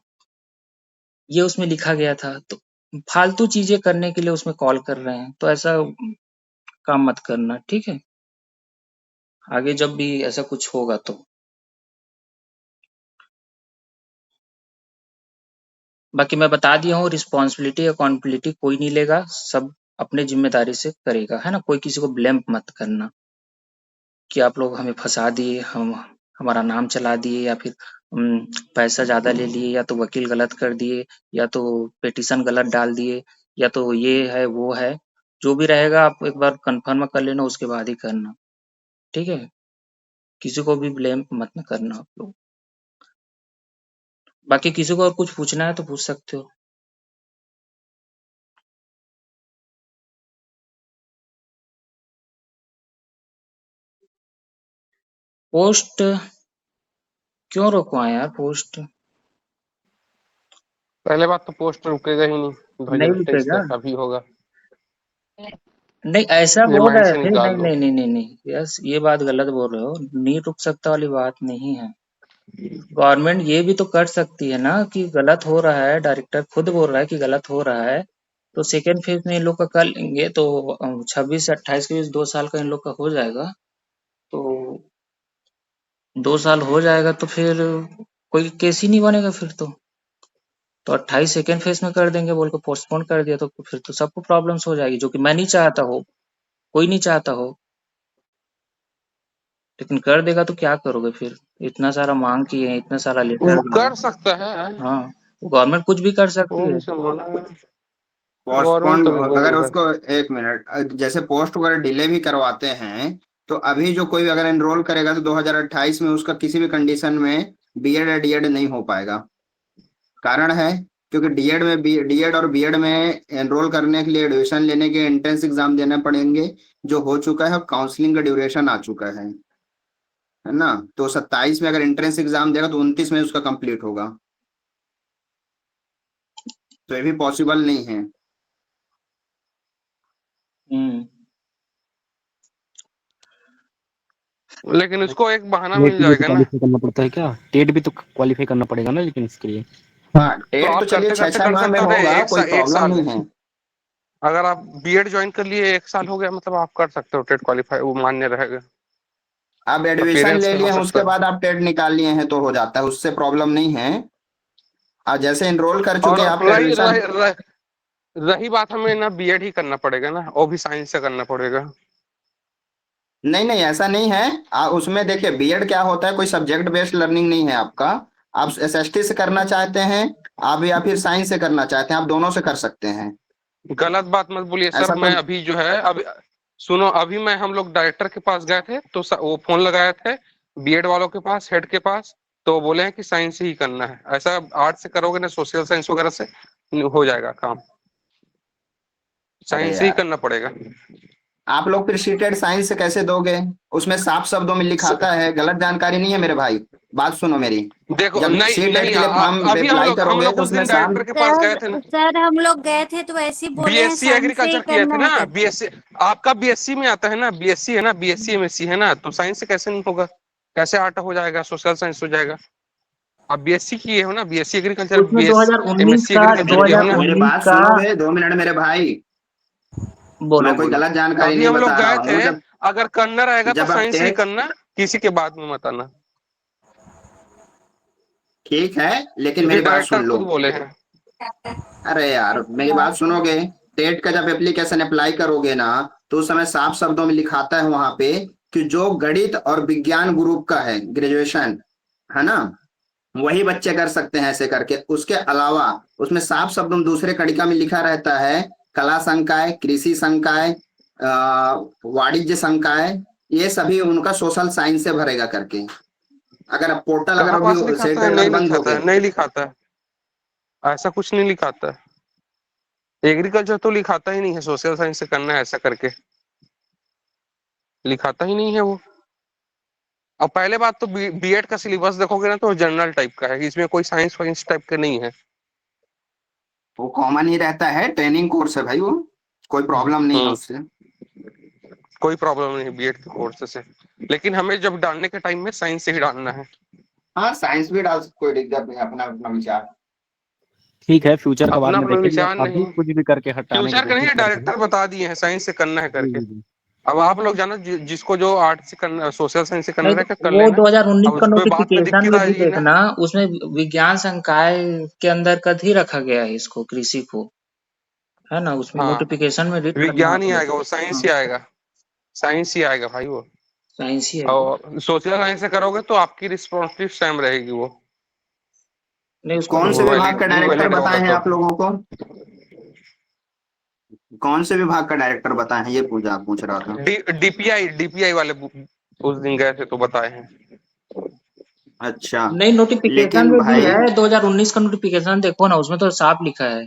ये उसमें लिखा गया था। तो फालतू चीजें करने के लिए उसमें कॉल कर रहे हैं, तो ऐसा काम मत करना, ठीक है, आगे जब भी ऐसा कुछ होगा तो। बाकी मैं बता दिया हूँ, रिस्पॉन्सिबिलिटी अकाउंटेबिलिटी कोई नहीं लेगा, सब अपने जिम्मेदारी से करेगा, है ना, कोई किसी को ब्लेम मत करना कि आप लोग हमें फंसा दिए, हम हमारा नाम चला दिए, या फिर पैसा ज्यादा ले लिए, या तो वकील गलत कर दिए, या तो पिटीशन गलत डाल दिए, या तो ये है वो है, जो भी रहेगा आप एक बार कंफर्म कर लेना, उसके बाद ही करना, ठीक है, किसी को भी ब्लेम मत न करना आप लोग। बाकी किसी को और कुछ पूछना है तो पूछ सकते हो। पोस्ट क्यों रुकवाएं यार, पोस्ट पहले बात तो पोस्ट रुकेगा ही नहीं, नहीं 2023 रुकेगा, तक अभी होगा। नहीं ऐसा ये बोल माइंड रहे से थे, निकाल नहीं दो। नहीं नहीं नहीं नहीं, यस ये बात गलत बोल रहे हो, नहीं रुक सकता वाली बात नहीं है। गवर्नमेंट ये भी तो कर सकती है ना कि गलत हो रहा है, डायरेक्टर खुद बोल रहा है कि गलत हो रहा है, तो सेकेंड फेज में इन लोग का कर लेंगे, तो 26 से 28 के बीच 2 साल का इन लोग का हो जाएगा, तो 2 साल हो जाएगा तो फिर कोई केस ही नहीं बनेगा फिर तो। 28 सेकंड फेज में कर देंगे बोल के पोस्टपोन कर दिया तो फिर तो सबको प्रॉब्लम्स हो जाएगी, जो कि मैं नहीं चाहता हो, कोई नहीं चाहता हो। लेकिन कर देगा तो क्या करोगे फिर? इतना सारा मांग किए हैं, इतना सारा वो लेटर गया है। कर सकता है, हाँ, गवर्नमेंट कुछ भी कर सकती वो है। इसे माना है। पोस्टपोन गवर्नमेंट तो नहीं अगर बोल रहा उसको, एक मिनट, जैसे पोस्ट वगैरह डिले भी करवाते हैं तो अभी जो कोई अगर एनरोल करेगा तो 2028 में उसका किसी भी कंडीशन में बीएड या डीएड नहीं हो पाएगा। कारण है क्योंकि डीएड और बीएड में एनरोल करने के लिए एडमिशन लेने के एंट्रेंस एग्जाम देने पड़ेंगे, जो हो चुका है, काउंसलिंग का ड्यूरेशन आ चुका है ना। तो 27 में अगर एंट्रेंस एग्जाम देगा तो 29 में उसका कंप्लीट होगा, तो ये भी पॉसिबल नहीं है। हम्म। है। लेकिन उसको एक बहाना नेट मिल के लिए तो जाएगा ना। क्वालिफाई करना पड़ता है क्या? टेट भी तो क्वालिफाई करना पड़ेगा ना, लेकिन इसके लिए। हाँ, तो टेट तो आप चलिए करते छह करते छह कर माह में सकते हो ना, होगा, कोई एक प्रॉब्लम साल। नहीं है। अगर आप बीएड ज्वाइन कर लिए 1 साल हो गया, मतलब आप कर सकते हो, टेट क्वालिफाई वो मान्य रहेगा। आप एडमिशन अपीयरेंस ले में लिए हो हैं उसके सकता है। बाद आप टेट निकाल लिए हैं तो हो जाता है, उससे प्रॉब्लम नहीं है। आप जैसे एनरोल कर और चुके हैं आपका रही एडमिशन। रही रही, रही बात, हमें ना बीएड ही करना पड़ेगा ना, वो भी साइंस से करना पड़ेगा। नहीं नहीं, ऐसा नहीं है। उसमें देखिए बीएड क्या होता है, कोई सब्जेक्ट बेस्ड लर्निंग नहीं है आपका। आप एसएसटी से करना चाहते हैं, आप या फिर साइंस से करना चाहते हैं, आप दोनों से कर सकते हैं। गलत बात मत बोलिए सर। ऐसा मैं कोई। अभी जो है, अभी सुनो, अभी मैं हम लोग डायरेक्टर के पास गए थे तो वो फोन लगाए थे बीएड वालों के पास, हेड के पास। तो बोले हैं कि साइंस ही करना है। ऐसा आर्ट से करोगे ना, सोशल साइंस वगैरह से हो जाएगा काम। अरे साइंस ही यार, करना पड़ेगा। आप लोग फिर सीटेड साइंस से कैसे दोगे? उसमें साफ शब्दों में लिखाता है, गलत जानकारी नहीं है मेरे भाई। बात सुनो मेरी। देखो, जब नहीं सीटेड नहीं, के लिए फॉर्म अभी हम अप्लाई लोग हम करोगे लोग तो उस उसमें दिन साफ। डायरेक्टर के पास गए थे ना। सर हम लोग गए थे तो ऐसे ही बोले हैं बीएससी साइंस से ही एग्रीकल्चर किए थे करना ना, है करके। बीएससी। आपका बीएससी में आता है ना, बीएससी है ना, बीएससी एमएससी है ना, तो साइंस से कैसे नहीं होगा? कैसे आर्ट हो जाएगा, सोशल साइंस हो जाएगा? आप बीएससी किए हो ना, बीएससी एग्रीकल्चर, उसमें बीएस 2019 एमएससी का एग्रीकल्चर किए हो ना। मेरे 2019 बात का सुनोगे? 2 मिनट मेरे भाई। बोलो मैं कोई बोलो। गलत जानकारी अभी नहीं हम लोग बता रहा गए हूँ। थे। जब अगर करना रहेगा तो जब आप साइंस ही टेट, करना, किसी के बाद में मत आना। ठीक है, लेकिन क्योंकि मेरी बात डायरेक्टर सुन लो। खुद बोले हैं। अरे यार, मेरी बात सुनोगे? टेट का जब एप्लीकेशन अप्लाई करोगे ना, तो उस समय साफ शब्दों में लिखाता है वहां पे कि जो गणित और विज्ञान ग्रुप का है ग्रेजुएशन, है ना, वही बच्चे कर सकते हैं ऐसे करके। उसके अलावा उसमें साफ शब्दों में दूसरे कड़िका में लिखा रहता है कला संकाय, कृषि संकाय, वाणिज्य संकाय, ये सभी उनका सोशल साइंस से भरेगा करके। अगर आप पोर्टल अगर कहाँ पास अभी लिखाता है? सेट नहीं बंद हो लिखाता गए। है, नहीं लिखाता है। ऐसा कुछ नहीं लिखाता है। एग्रीकल्चर तो लिखाता ही नहीं है सोशल साइंस से करना है ऐसा करके। लिखाता ही नहीं है वो। और पहले बात तो बीएड का सिलेबस देखोगे ना तो जनरल टाइप का है, इसमें कोई साइंस वाइंस टाइप का नहीं है। वो कॉमन ही रहता है, ट्रेनिंग कोर्स है भाई वो, कोई प्रॉब्लम नहीं है हम्म। उससे। कोई प्रॉब्लम नहीं बीएड के कोर्स से। लेकिन हमें जब डालने के टाइम में साइंस से ही डालना है। हाँ, साइंस भी डाल सकते, कोई दिक्कत नहीं, अपना अपना विचार। ठीक है, फ्यूचर का बाद अपना में अपना देखेंगे। विचार अभी नहीं। कुछ भी करके हटाने की फ्यूचर का कोशिश नहीं, करते हैं। डायरेक्टर बता दिए हैं साइंस से करना है जी करके। जी जी। अब आप लोग जानो, जिसको जो आर्ट से करना, सोशल साइंस से करना नहीं रहेगा तो कर वो लेना। 2019 अब का उसको बाद में नोटिफिकेशन दिक्कत में भी आएगी ना। देखना, उसमें विज्ञान संकाय के अंदर का ही रखा गया है इसको, कृषि को, है ना, उसमें हाँ, नोटिफिकेशन में रीड करना विज्ञान आप ही लोग। आएगा, वो साइंस हाँ, ही आएगा। साइंस ही आएगा भाई वो। साइंस ही है क्या? और सोशल साइंस से करोगे तो आपकी रिस्पॉन्सिव सेम रहेगी वो। नहीं उसका कौन से वो विभाग का वो डायरेक्टर वैलिड होगा बताए हैं तो। आप लोगों को? कौन से विभाग का डायरेक्टर बताए हैं, ये पूछ रहा था। डीपीआई वाले उस दिन गए थे तो बताए हैं। अच्छा। नहीं, नोटिफिकेशन लेकिन में भी भाई, है 2019 का नोटिफिकेशन, देखो ना उसमें तो साफ लिखा है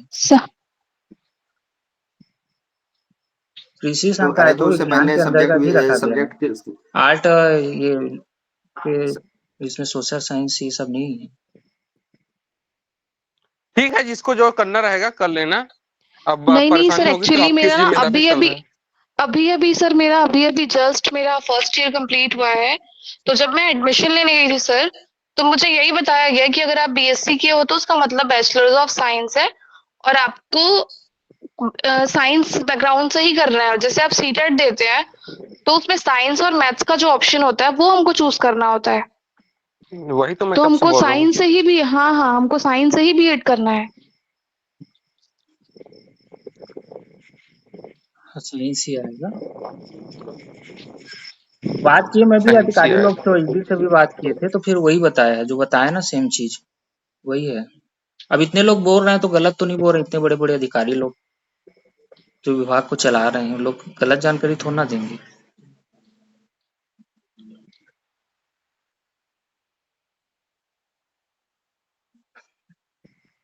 कृषि तो संकाय अरे को तो उससे विज्ञान पहले के अंतर्गत ही सब्जेक्ट रखा गया है। सब्जेक्ट आर्ट ये के इसमें सोशल साइंस ये सब नहीं है। ठीक है, जिसको जो करना रहेगा कर लेना। अब नहीं नहीं सर, परेशानी होगी तो एक्चुअली आपकी मेरा ना जिम्मेदारी अभी चल अभी रहा है। अभी अभी सर मेरा अभी अभी जस्ट मेरा फर्स्ट ईयर कंप्लीट हुआ है। तो जब मैं एडमिशन लेने गई थी सर, तो मुझे यही बताया गया कि अगर आप बीएससी किए हो तो उसका मतलब बैचलर्स ऑफ साइंस है, और आपको साइंस बैकग्राउंड से ही करना है। और जैसे आप सीटेट देते हैं तो उसमें साइंस और मैथ्स का जो ऑप्शन होता है वो हमको चूज करना होता है। वही तो मैं तो कब से हमको बोल रहा हूँ। साइंस से ही भी, हाँ हाँ, हमको साइंस से ही बीएड करना है। साइंस ही आएगा। बात किए, मैं भी साइंस ही अधिकारी लोग आएगा। तो ईडी से भी बात किए थे, तो फिर वही बताया है जो बताया ना, सेम चीज वही है। अब इतने लोग बोल रहे हैं तो गलत तो नहीं बोल रहे, इतने बड़े बड़े अधिकारी लोग जो विभाग को चला रहे हैं, लोग गलत जानकारी थोड़ा ना देंगे।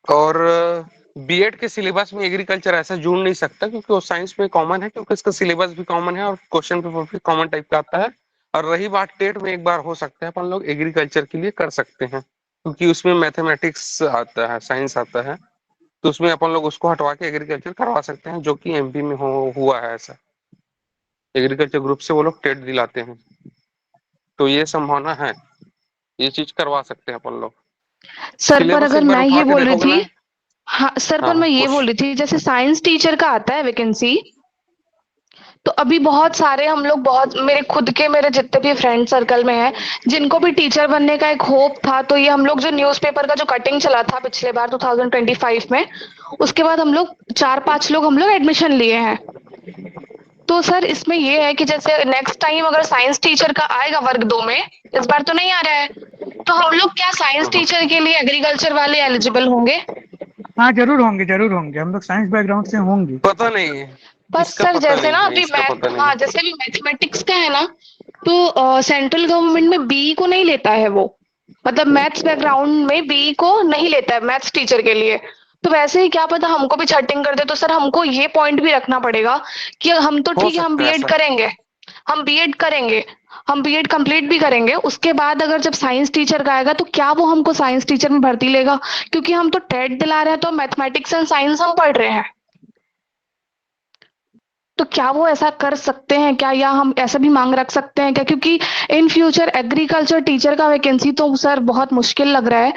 और बीएड के सिलेबस में एग्रीकल्चर ऐसा जुड़ नहीं सकता, क्योंकि वो साइंस में कॉमन है, क्योंकि इसका सिलेबस भी कॉमन है और क्वेश्चन पेपर भी कॉमन टाइप का आता है। और रही बात टेट में, एक बार हो सकता है अपन लोग एग्रीकल्चर के लिए कर सकते हैं, क्योंकि उसमें मैथमेटिक्स आता है, साइंस आता है, तो उसमें अपन लोग उसको हटवा के एग्रीकल्चर करवा सकते हैं, जो कि एमपी में हुआ है ऐसा। एग्रीकल्चर ग्रुप से वो लोग टेट दिलाते हैं, तो ये संभावना है, ये चीज करवा सकते हैं अपन लोग। सर पर सिलेबस अगर एक बार मैं उठा ये के बोल रही देखोगे थी, ना। हाँ सर, पर हाँ मैं ये बोल कुछ रही थी जैसे साइंस टीचर का आता है वैकेंसी, तो अभी बहुत सारे हम लोग, बहुत मेरे खुद के, मेरे जितने भी फ्रेंड सर्कल में है जिनको भी टीचर बनने का एक होप था, तो ये हम लोग जो न्यूज़पेपर का जो कटिंग चला था पिछले बार 2025 में, उसके बाद हम लोग 4-5 लोग हम लोग एडमिशन लिए हैं। तो सर इसमें ये है कि जैसे नेक्स्ट टाइम अगर साइंस टीचर का आएगा वर्ग 2 में, इस बार तो नहीं आ रहा है, तो हम लोग क्या साइंस टीचर के लिए एग्रीकल्चर वाले एलिजिबल होंगे? हाँ जरूर होंगे, जरूर होंगे, हम लोग साइंस बैकग्राउंड से होंगे। पता नहीं है, पर इसका सर पता जैसे नहीं ना है, अभी इसका मैथ, पता नहीं हाँ है। जैसे अभी मैथमेटिक्स का है ना, तो सेंट्रल गवर्नमेंट में बीई को नहीं लेता है वो, मतलब मैथ्स बैकग्राउंड में बीई को नहीं लेता है मैथ्स टीचर के लिए। तो वैसे ही क्या पता हमको भी छटिंग कर दे, तो सर हमको ये पॉइंट भी रखना पड़ेगा कि हम तो हो ठीक है, हम सकता है बीएड ऐसा। करेंगे, हम बीएड करेंगे, हम बीएड कंप्लीट भी करेंगे, उसके बाद अगर जब साइंस टीचर का आएगा तो क्या वो हमको साइंस टीचर में भर्ती लेगा? क्योंकि हम तो टेट दिला रहे हैं, तो मैथमेटिक्स एंड साइंस हम पढ़ रहे हैं, तो क्या वो ऐसा कर सकते हैं क्या, या हम ऐसा भी मांग रख सकते हैं क्या? क्योंकि इन फ्यूचर एग्रीकल्चर टीचर का वैकेंसी तो सर बहुत मुश्किल लग रहा है,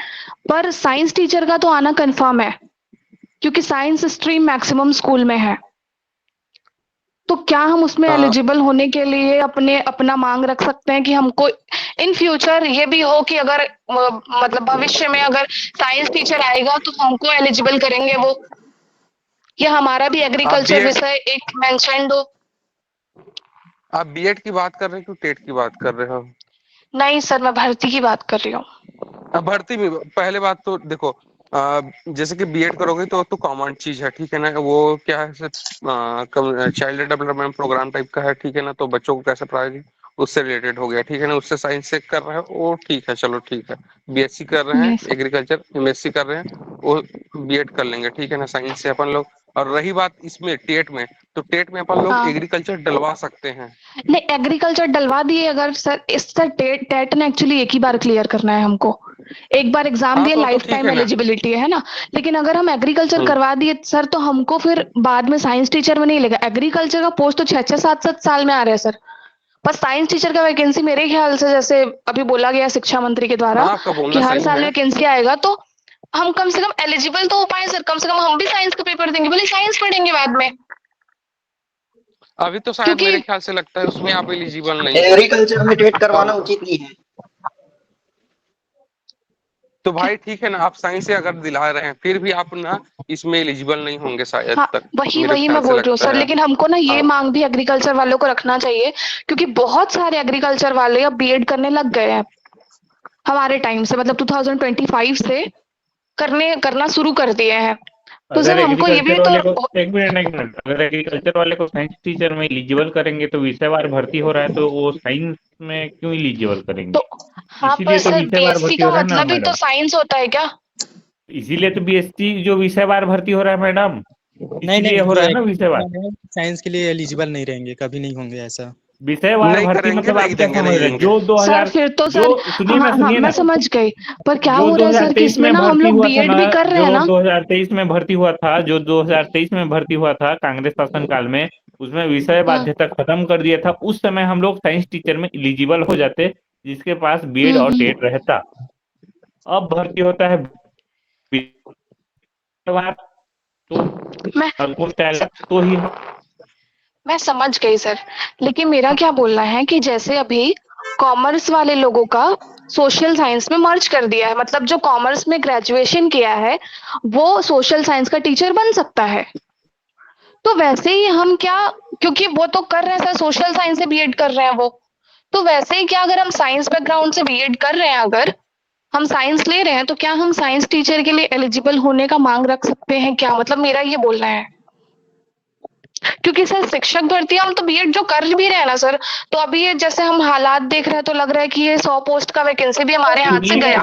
पर साइंस टीचर का तो आना कंफर्म है, क्योंकि साइंस स्ट्रीम मैक्सिमम स्कूल में है। तो क्या हम उसमें हाँ, एलिजिबल होने के लिए अपने अपना मांग रख सकते हैं कि हमको इन फ्यूचर ये भी हो कि अगर मतलब भविष्य में अगर साइंस टीचर आएगा तो हमको एलिजिबल करेंगे वो, या हमारा भी आप एग्रीकल्चर बीएड विषय एक मेंशन्ड हो? आप बीएड की बात कर रहे हो कि टेट की बात कर रहे हो? नहीं सर, मैं भर्ती की बात कर रही हूँ। अब भर्ती में पहले बात तो देखो, जैसे कि बीएड करोगे तो कॉमन चीज है, ठीक है ना, वो क्या है, चाइल्ड डेवलपमेंट प्रोग्राम टाइप का है, ठीक है ना, तो बच्चों को कैसे पढ़ाएगी, उससे रिलेटेड हो गया, ठीक है ना, उससे साइंस से कर रहे हो वो ठीक है, चलो ठीक है। बीएससी कर रहे हैं यस। एग्रीकल्चर, एमएससी कर रहे हैं, वो बीएड कर लेंगे, ठीक है ना, साइंस से अपन लोग। और रही बात इसमें टेट में, तो टेट में अपन लोग हाँ, एग्रीकल्चर डलवा सकते हैं। नहीं एग्रीकल्चर डलवा दिए अगर सर, इस सर टेट टेट ने एक्चुअली एक ही बार क्लियर करना है हमको, एक बार एग्जाम हाँ दिए, तो लाइफ ठीक टाइम है ना। एलिजिबिलिटी है ना। लेकिन अगर हम एग्रीकल्चर हम्म। करवा दिए सर, तो हमको फिर बाद में साइंस टीचर में नहीं लेगा, एग्रीकल्चर का पोस्ट तो 6-6 7-7 साल में आ रहा है सर। पर साइंस टीचर का वैकेंसी मेरे ख्याल से, जैसे अभी बोला गया शिक्षा मंत्री के द्वारा हाँ, आपका कि बोलना हर सही साल है। वैकेंसी आएगा, तो हम कम से कम एलिजिबल तो हो पाए सर, कम से कम हम भी साइंस का पेपर देंगे, भले साइंस पढ़ेंगे बाद में। अभी तो शायद क्योंकि मेरे ख्याल से लगता है उसमें आप एलिजिबल नहीं हो। एग्रीकल्चर में टेट करवाना अब उचित नहीं है। तो भाई ठीक है ना, आप साइंस से अगर दिला रहे हैं फिर भी आप ना इसमें एलिजिबल नहीं होंगे शायद हाँ, तक, वही मेरे वही ख्याल मैं से बोल रही हूँ लगता सर, है। लेकिन हमको ना ये हाँ। मांग भी एग्रीकल्चर वालों को रखना चाहिए, क्योंकि बहुत सारे एग्रीकल्चर वाले अब बीएड करने लग गए हैं हमारे टाइम से, मतलब 2025 से करना शुरू कर दिए हैं। तो अगर सर हमको ये भी एग्रीकल्चर तो, वाले को, एक मिनट, अगर एग्रीकल्चर वाले को साइंस टीचर में एलिजिबल करेंगे तो विषयवार भर्ती हो रहा है, तो वो साइंस में क्यों एलिजिबल करेंगे? तो हाँ, पर इसीलिए तो सर विषयवार बीएससी भर्ती का हो रहा है ना मतलब ही तो मैडम। साइंस होता है क्या? इसीलिए तो बीएससी जो विषयवार भर्ती हो रहा है मैडम, नहीं इसीलिए नहीं, हो रहा ये है ना विषयवार। साइंस के लिए एलिजिबल नहीं रहेंगे, कभी नहीं होंगे ऐसा। विषयवार नहीं भर्ती करेंगे, मतलब आप नहीं क्या देंगे, समझ नहीं रहे हैं? देंगे। जो सर 2000, फिर तो जो सर, सुनिए हाँ ना, हाँ सुनिए मैं ना, समझ गई, पर क्या जो हो रहा है सर कि 2023 इसमें में ना हम भर्ती लोग हुआ था बीएड ना, भी कर रहे हैं जो ना। 2023 में भर्ती हुआ था, जो 2023 में भर्ती हुआ था कांग्रेस शासन काल में, उसमें विषय हाँ, बाध्यता खत्म कर दिया था। उस समय हम लोग साइंस टीचर में एलिजिबल हो जाते, जिसके पास बीएड और हम्म। टेट रहता। अब भर्ती होता है विषयवार, तो मैं ऑलमोस्ट अलग तो ही है। मैं समझ गई सर, लेकिन मेरा क्या बोलना है कि जैसे अभी कॉमर्स वाले लोगों का सोशल साइंस में मर्ज कर दिया है, मतलब जो कॉमर्स में ग्रेजुएशन किया है वो सोशल साइंस का टीचर बन सकता है। तो वैसे ही हम क्या, क्योंकि वो तो कर रहे हैं सर, सोशल साइंस से बीएड कर रहे हैं वो, तो वैसे ही क्या अगर हम साइंस बैकग्राउंड से बीएड कर रहे हैं, अगर हम साइंस ले रहे हैं, तो क्या हम साइंस टीचर के लिए एलिजिबल होने का मांग रख सकते हैं क्या? मतलब मेरा ये बोलना है, क्योंकि सर शिक्षक भर्ती हम तो बीएड जो कर भी रहे हैं ना सर, तो अभी ये जैसे हम हालात देख रहे हैं तो लग रहा है कि ये 100 पोस्ट का वैकेंसी भी हमारे हाथ से गया।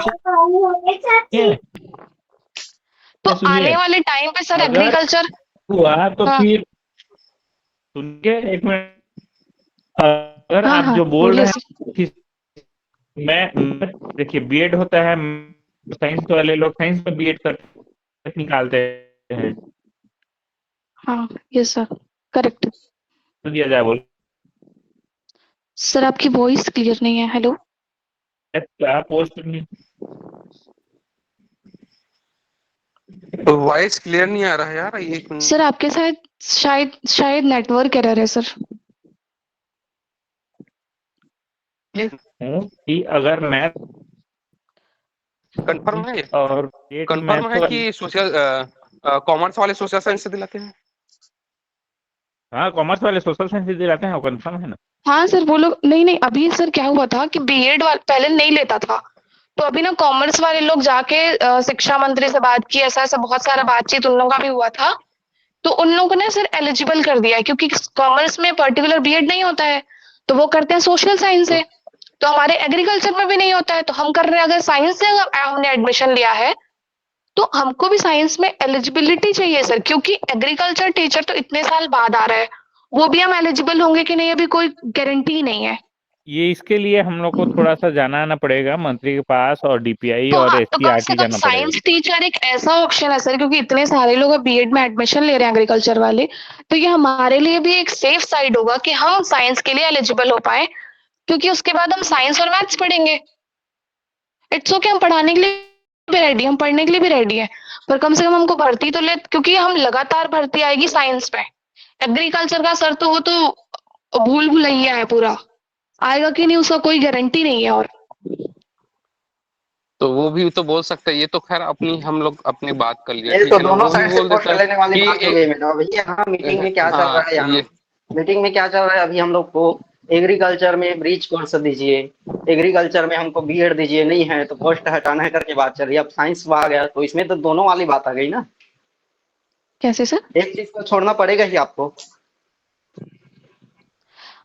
तो आने वाले टाइम पे सर एग्रीकल्चर हुआ तो हाँ। फिर सुनिए एक मिनट, अगर हाँ, आप हाँ, जो बोल बोलिए रहे सर। हैं कि देखिए बीएड होता है, साइंस वाले लोग साइंस में बीएड कर निकालते हैं, हाँ, यस सर, करेक्ट। तो दिया जाए बोल सर आपकी वॉइस क्लियर नहीं है। हेलो क्या पोस्ट वॉइस क्लियर नहीं आ रहा है यार, एक मिनट। सर आपके साथ शायद नेटवर्क एरर है सर। हूँ कि अगर मैं कंफर्म है, और कंफर्म है कि सोशल कॉमर्स वाले सोशल साइंस से दिलाते हैं। हाँ कॉमर्स वाले सोशल साइंस से दिलाते हैं, वो कंफर्म है ना। हाँ सर वो लोग नहीं अभी सर क्या हुआ था कि बीएड पहले नहीं लेता था, तो अभी ना कॉमर्स वाले लोग जाके शिक्षा मंत्री से बात की, ऐसा ऐसा बहुत सारा बातचीत उन लोगों का भी हुआ था, तो उन लोगों ने सर एलिजिबल कर दिया है, क्योंकि कॉमर्स में पर्टिकुलर बीएड नहीं होता है, तो वो करते हैं सोशल साइंस से। तो हमारे एग्रीकल्चर में भी नहीं होता है, तो हम कर रहे हैं, अगर साइंस से हमने एडमिशन लिया है तो हमको भी साइंस में एलिजिबिलिटी चाहिए सर, क्योंकि एग्रीकल्चर टीचर तो इतने साल बाद आ रहा है, वो भी हम एलिजिबल होंगे कि नहीं अभी कोई गारंटी नहीं है। ये इसके लिए हम लोग को थोड़ा सा जाना आना पड़ेगा मंत्री के पास, और डीपीआई तो और हाँ, तो कम से एससीईआरटी कम जाना पड़ेगा। साइंस टीचर एक ऐसा ऑप्शन है सर, क्योंकि इतने सारे लोग अब बीएड में एडमिशन ले रहे हैं एग्रीकल्चर वाले, तो ये हमारे लिए भी एक सेफ साइड होगा कि हम साइंस के लिए एलिजिबल हो पाए, क्योंकि उसके बाद हम साइंस और मैथ्स पढ़ेंगे। इट्स ओके, हम पढ़ाने के लिए भी रेडी, हम पढ़ने के लिए भी रेडी है, पर कम से कम हमको भर्ती तो ले, क्योंकि हम लगातार भर्ती आएगी साइंस पे। एग्रीकल्चर का सर तो वो तो भूल भुलैया है पूरा, आएगा कि नहीं उसका कोई गारंटी नहीं है। और तो वो भी तो बोल सकते हैं, ये तो खैर अपनी हम लोग अपनी बात कर लिया, ये ठीक तो है ना। दोनों वो भी साइड से बोल पोस्ट देता लेने है वाली कि बात हो गई मैडम। भैया हाँ, मीटिंग में क्या चल रहा है यहाँ? ये मीटिंग में क्या चल रहा है अभी? हम लोग को एग्रीकल्चर में ब्रीज कोर्स दीजिए, एग्रीकल्चर में हमको बीएड दीजिए, नहीं है तो पोस्ट हटाना है करके बात चल रही है। अब साइंस आ गया तो इसमें तो दोनों वाली बात आ गई ना। कैसे सर? एक चीज को छोड़ना पड़ेगा ही आपको।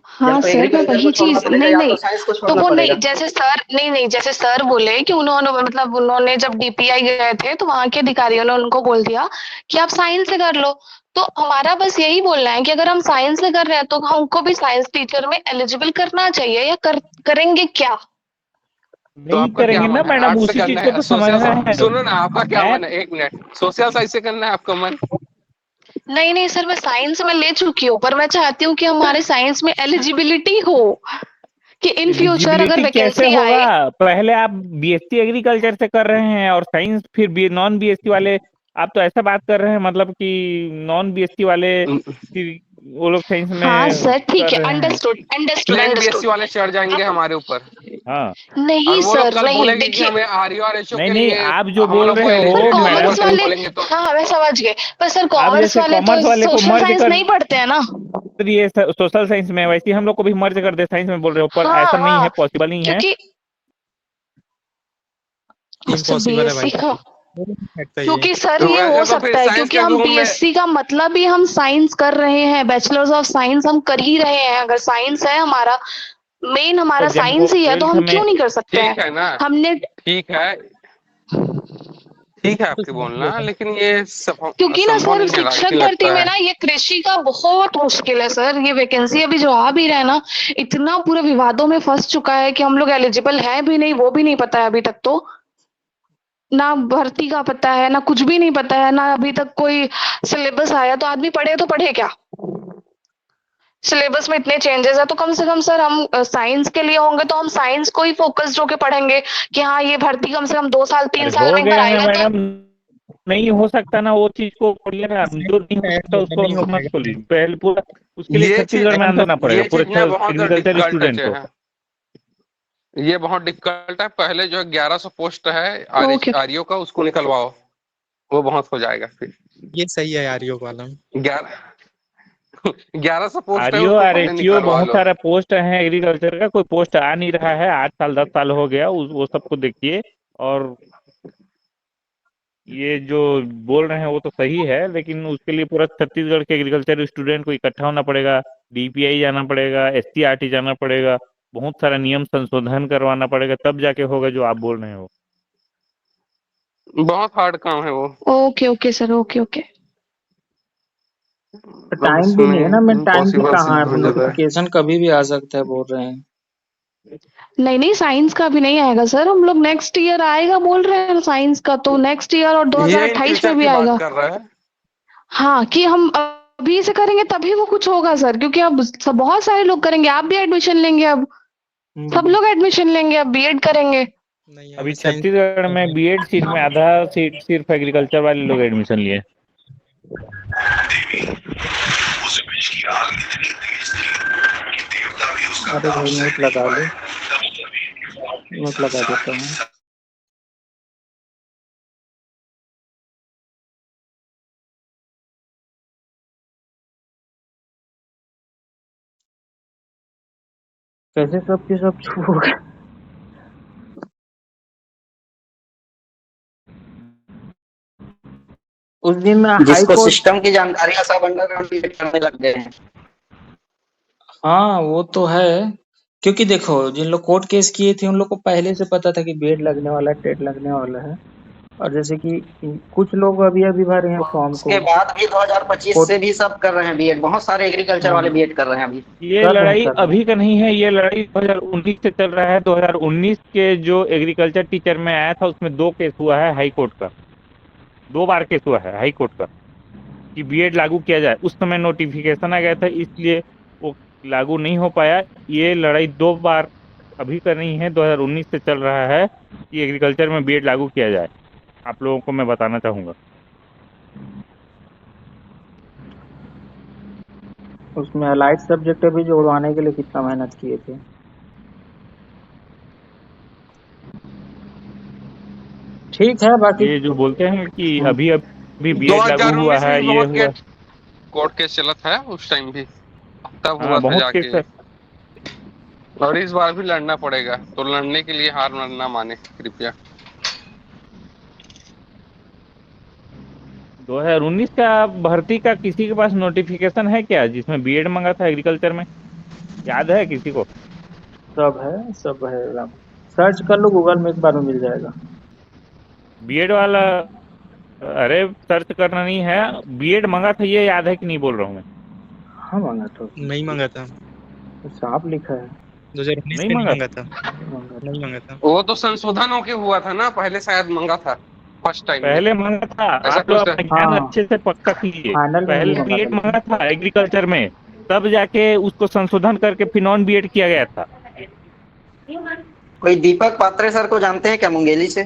हाँ तो सर, मैं एग्रीकल्चर वही को छोड़ना चीज पड़ेगा नहीं या नहीं तो साइंस को तो छोड़ना वो पड़ेगा। नहीं, जैसे सर नहीं जैसे सर बोले कि उन्होंने मतलब उन्होंने जब डीपीआई गए थे तो वहां के अधिकारियों ने उनको बोल दिया कि आप साइंस से कर लो, तो हमारा बस यही बोलना है कि अगर हम साइंस से कर रहे हैं तो हमको भी साइंस टीचर में एलिजिबल करना चाहिए, या करेंगे क्या? तो नहीं आपका क्या करेंगे ना मन है, मैडम, आर्ट्स से उसी चीज करना को है तो सोशल? समझना है। सुनो ना, आपका क्या मैथ मन है, एक मिनट, सोशल साइंस से करना है आपका मन? नहीं सर, मैं साइंस में ले चुकी हूँ, पर मैं चाहती हूँ कि हमारे साइंस में एलिजिबिलिटी हो, कि इन फ्यूचर अगर एलिजिबिलिटी कैसे वैकेंसी होगा? आए। पहले आप बीएससी एग्रीकल्चर से कर रहे हैं और साइंस, फिर नॉन बीएससी वाले, आप तो ऐसा बात कर रहे हैं मतलब कि नॉन बीएससी वाले फिर वो लोग साइंस हाँ में सर ठीक कर है, रहे हैं। Understood understood plain BSc understood. वाले चढ़ जाएंगे हमारे ऊपर, हाँ और नहीं वो लोग सर कल नहीं, बोलेंगे कि देखिए हमें आरयू और एचओ नहीं के नहीं, लिए आप जो हम बोल लोग को रहे पर हो एलिजिबल नहीं कॉमर्स है, मैडम, वाले, बोलेंगे तो। हाँ मैं समझ गए, पर सर आप कॉमर्स जैसे वाले तो कॉमर्स वाले को सोशल मर्ज साइंस कर नहीं पढ़ते हैं ना। दिए सोशल साइंस में, वैसे ही हम लोग को भी मर्ज कर दे साइंस में, बोल रहे हो, पर हाँ ऐसा नहीं है, हाँ, पॉसिबल नहीं है। क्योंकि सर इम्पॉसिबल है भाई, बीएससी का, हो नहीं सकता ये। क्योंकि सर तो ये हो वैसे तो फिर सकता है, साइंस क्योंकि के हम रूम में बीएससी का मतलब ही हम साइंस कर रहे हैं, बैचलर्स ऑफ साइंस हम कर ही रहे हैं, अगर साइंस है हमारा मेन, हमारा तो जब वो साइंस ही है, तो 12th हम में क्यों नहीं कर सकते ठीक हैं? है ना, हमने, ठीक है आपके बोलना, लेकिन ये क्योंकि ना संभव सर नहीं है, शिक्षक क्यों भर्ती लगता में है? ना ये कृषि का बहुत मुश्किल है सर, ये वैकेंसी अभी जो आ भी रहा है ना, इतना पूरे विवादों में फंस चुका है कि हम लोग एलिजिबल है भी नहीं, वो भी नहीं पता है अभी तक, तो ना भर्ती का पता है, ना कुछ भी नहीं पता है, ना अभी तक कोई सिलेबस आया, तो आदमी पढ़े तो पढ़े क्या? सिलेबस में इतने चेंजेस है, तो कम से कम सर हम साइंस के लिए होंगे तो हम साइंस को ही फोकस होके पढ़ेंगे कि हाँ ये भर्ती कम से कम 2 साल 3 अरे साल हो में एक बार गए हैं आएगा, तो मैडम, नहीं हो सकता ना वो चीज को खोलिए ना, जो नहीं हो सकता उसको नहीं हो मत पाएगा। खोलिए, पहले पूरा उसके लिए ये चीज छत्तीसगढ़ में आंदोलन करना पड़ेगा ये पूरे चीज ना बहुत एग्रीकल्चर डिफिकल्ट स्टूडेंट है। को। ये बहुत डिफिकल्ट है। पहले जो है 1100 पोस्ट है ओके आरओ का, उसको निकलवाओ, वो बहुत हो जाएगा फिर। ये सही है आरओ वाला। 1100 पोस्ट है, आरईओ उसको पहले आरएचओ निकलवा बहुत लो। सारा पोस्ट है एग्रीकल्चर का, कोई पोस्ट आ नहीं रहा है, 8 साल 10 साल हो गया, वो सबको देखिए। और ये जो बोल रहे हैं वो तो सही है, लेकिन उसके लिए पूरा छत्तीसगढ़ के एग्रीकल्चर स्टूडेंट को इकट्ठा होना पड़ेगा, डीपीआई जाना पड़ेगा, एससीईआरटी जाना पड़ेगा, बहुत सारा नियम संशोधन करवाना पड़ेगा, तब जाके होगा जो आप बोल रहे हो। बहुत हार्ड काम है वो। Okay okay sir, okay okay. तो टाइम भी नहीं है ना, मैं उसमें टाइम भी पॉसिबल कहाँ है, हो जाता है। नोटिफिकेशन कभी भी आ सकता है बोल रहे हैं। नहीं नहीं, साइंस का भी नहीं आएगा सर, हम लोग नेक्स्ट ईयर आएगा बोल रहे हैं साइंस का, तो नेक्स्ट ईयर और ये इन 2028 फ्यूचर में भी की बात आएगा। कर रहा है। हाँ, कि हम अभी से करेंगे तभी वो कुछ होगा सर, क्योंकि अब सब बहुत सारे लोग करेंगे, आप भी एडमिशन लेंगे, अब सब लोग एडमिशन लेंगे, अब बीएड करेंगे। नहीं, अभी अभी साइंस छत्तीसगढ़ में बीएड सीट में आधा सीट सिर्फ एग्रीकल्चर वाले लोग एडमिशन लिए। अरे भाई म्यूट लगा लो, म्यूट लगा देता हूँ। कैसे सबके सब चुप हो गए। उस दिन हाई जिसको कोर्ट, सिस्टम की जानकारी है सब अंडरग्राउंड बीएड करने लग गए हैं। हाँ वो तो है, क्योंकि देखो जिन लोग कोर्ट केस किए थे उन लोग को पहले से पता था कि बीएड लगने वाला है, टेट लगने वाला है। और जैसे कि कुछ लोग अभी अभी भरे हैं फॉर्म को उसके बाद भी 2025 कोर्ट। से भी सब कर रहे हैं बीएड, बहुत सारे एग्रीकल्चर वाले हाँ बीएड कर रहे हैं अभी। ये कर रहे हैं लड़ाई कर रहे हैं। अभी का नहीं है, ये लड़ाई 2019 से चल रहा है। 2019 के जो एग्रीकल्चर टीचर में आया था उसमें 2 केस हुआ है हाई कोर्ट का, 2 बार केस हुआ है हाई कोर्ट का कि बीएड लागू किया जाए। उस समय नोटिफिकेशन आ गया था, इसलिए वो लागू नहीं हो पाया। ये लड़ाई 2 बार अभी का नहीं है, 2019 से चल रहा है कि एग्रीकल्चर में बीएड लागू किया जाए। आप लोगों को मैं बताना चाहूंगा। उसमें अलाइड सब्जेक्ट भी जोड़वाने के लिए कितना मेहनत किए थे। ठीक है बाकी। ये जो बोलते हैं कि अभी बीएड लागू हुआ 2019 में है, भी ये बहुत हुआ। कोर्ट केस चला था उस टाइम भी, तब हाँ हुआ था बहुत केस जाके। है। और इस बार भी लड़ना पड़ेगा, तो लड़ने के लिए हार ना माने कृपया। 2019 का भर्ती का किसी के पास नोटिफिकेशन है क्या जिसमें बीएड मांगा था एग्रीकल्चर में? याद है किसी को? सब है सब है, सर्च कर लो गूगल में, एक बार में मिल जाएगा। बीएड वाला? अरे सर्च करना नहीं है, बीएड मांगा था ये याद है कि नहीं बोल रहा हूँ मैं? हाँ मांगा था उसने, नहीं मांगा था, साफ लिखा है। 2019 नहीं में नहीं मांगा मांगा था, मांगा था। नहीं मांगा था। वो तो संशोधन होके हुआ था ना, पहले शायद मंगा था फर्स्ट टाइम में, पहले मांगा था। ऐसा आप लोग कुछ था। अपना ज्ञान हाँ अच्छे से पक्का कीजिए। फाइनल में नहीं पहले मांगा था बीएड लेकिन। मांगा था एग्रीकल्चर में, तब जाके उसको संशोधन करके फिर नॉन बीएड किया गया था। कोई दीपक पात्रे सर को जानते हैं क्या मुंगेली से?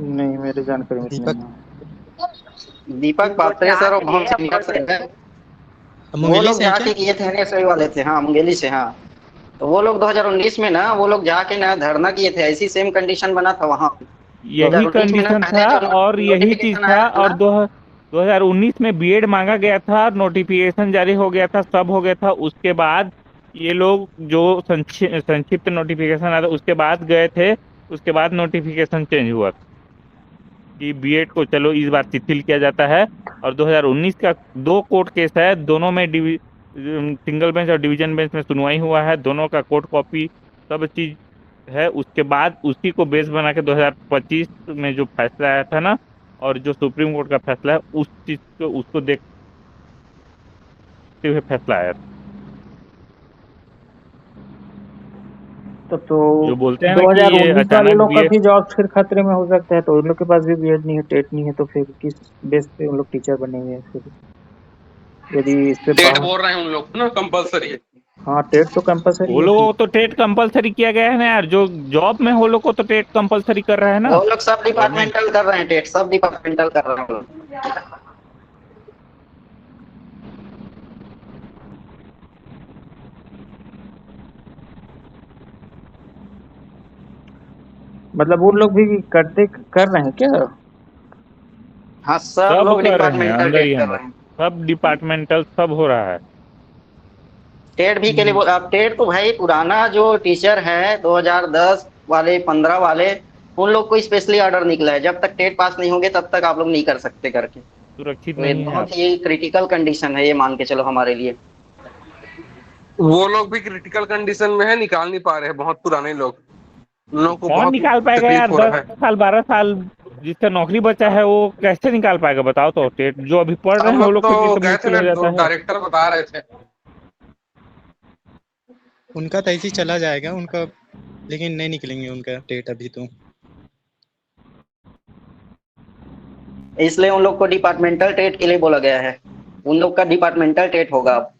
नहीं मेरे जानकारी में तो नहीं दीपक है। दीपक पात्रे सर और बहुत सीनियर सर हैं। वो मुंगेली लोग से है क्या? जाके किए थे एनएसआई वाले थे, हाँ मुंगेली से, हाँ। तो वो लोग 2019 में ना, वो लोग जाके ना धरना किए थे, ऐसी सेम कंडीशन बना था वहां पे। यही 2019 में ना कंडीशन पहले था जो और यही चीज नोटिफिकेशन था। आया था और ना, 2019 में बीएड मांगा गया था, नोटिफिकेशन जारी हो गया था, सब हो गया था। उसके बाद ये लोग जो संक्षिप्त नोटिफिकेशन आया था उसके बाद गए थे, उसके बाद नोटिफिकेशन चेंज हुआ कि बीएड को चलो इस बार शिथिल किया जाता है। और 2019 का 2 कोर्ट केस है, दोनों में सिंगल बेंच और डिवीजन बेंच में सुनवाई हुआ है, दोनों का कोर्ट कॉपी सब चीज है। उसके बाद उसी को बेस बना के 2025 में जो फैसला आया था ना, और जो सुप्रीम कोर्ट का फैसला है, उस चीज को उसको देखते हुए फैसला आया था। तो जो बोलते हैं ना कि ये 2019 वाले अचानक लोग का बीएड, भी जॉब फिर खतरे में हो सकता है, तो उन लोग के पास भी बीएड नहीं है, टेट नहीं है, तो फिर किस बेस पे उन लोग टीचर बनेंगे फिर, यदि इस पे टेट बाहर। बोल रहे हैं उन लोग ना कंपलसरी। हाँ टेट तो कंपलसरी वो है लोगों फिर। को तो टेट कंपलसरी किया गया है ना यार, जो जॉब में हो लोग को तो टेट कंपलसरी कर रहा है ना वो लोग सब गवर्नमेंट। डिपार्टमेंटल कर रहे हैं, टेट सब डिपार्टमेंटल कर रहे हैं वो लोग। मतलब उन लोग भी कर रहे हैं क्या? हाँ, सब सब लोग कर रहे हैं डिपार्टमेंटल अंदर ही टेट कर अंदर, रहे हैं। सब डिपार्टमेंटल सब हो रहा है। टेट भी के लिए बोला। अब टेट तो भाई पुराना जो टीचर है 2010 वाले 15 वाले, उन लोग को स्पेशली ऑर्डर निकला है, जब तक टेट पास नहीं होंगे तब तक आप लोग नहीं कर सकते करके। सुरक्षित तो ये नहीं है आप। बहुत ही क्रिटिकल कंडीशन है, ये मान के चलो हमारे लिए। वो लोग भी क्रिटिकल कंडीशन में है, निकाल नहीं पा रहे हैं, बहुत पुराने लोग, उन लोगों को कौन बहुत निकाल पाएगा यार? तकलीफ हो रहा 10 है। साल 12 साल जिसका नौकरी बचा है वो कैसे निकाल पाएगा बताओ? तो टेट जो अभी पढ़ रहे हम हैं वो लोग लोग के लिए तो तो गए थे मुश्किल ना, हो जाता है। डायरेक्टर बता रहे थे। उनका तो ऐसे ही चला जाएगा उनका, लेकिन नहीं निकलेंगे उनका टेट अभी तो। इसलिए उन लोग को डिपार्टमेंटल टेट के लिए बोला गया है, उन लोग का डिपार्टमेंटल टेट होगा अब।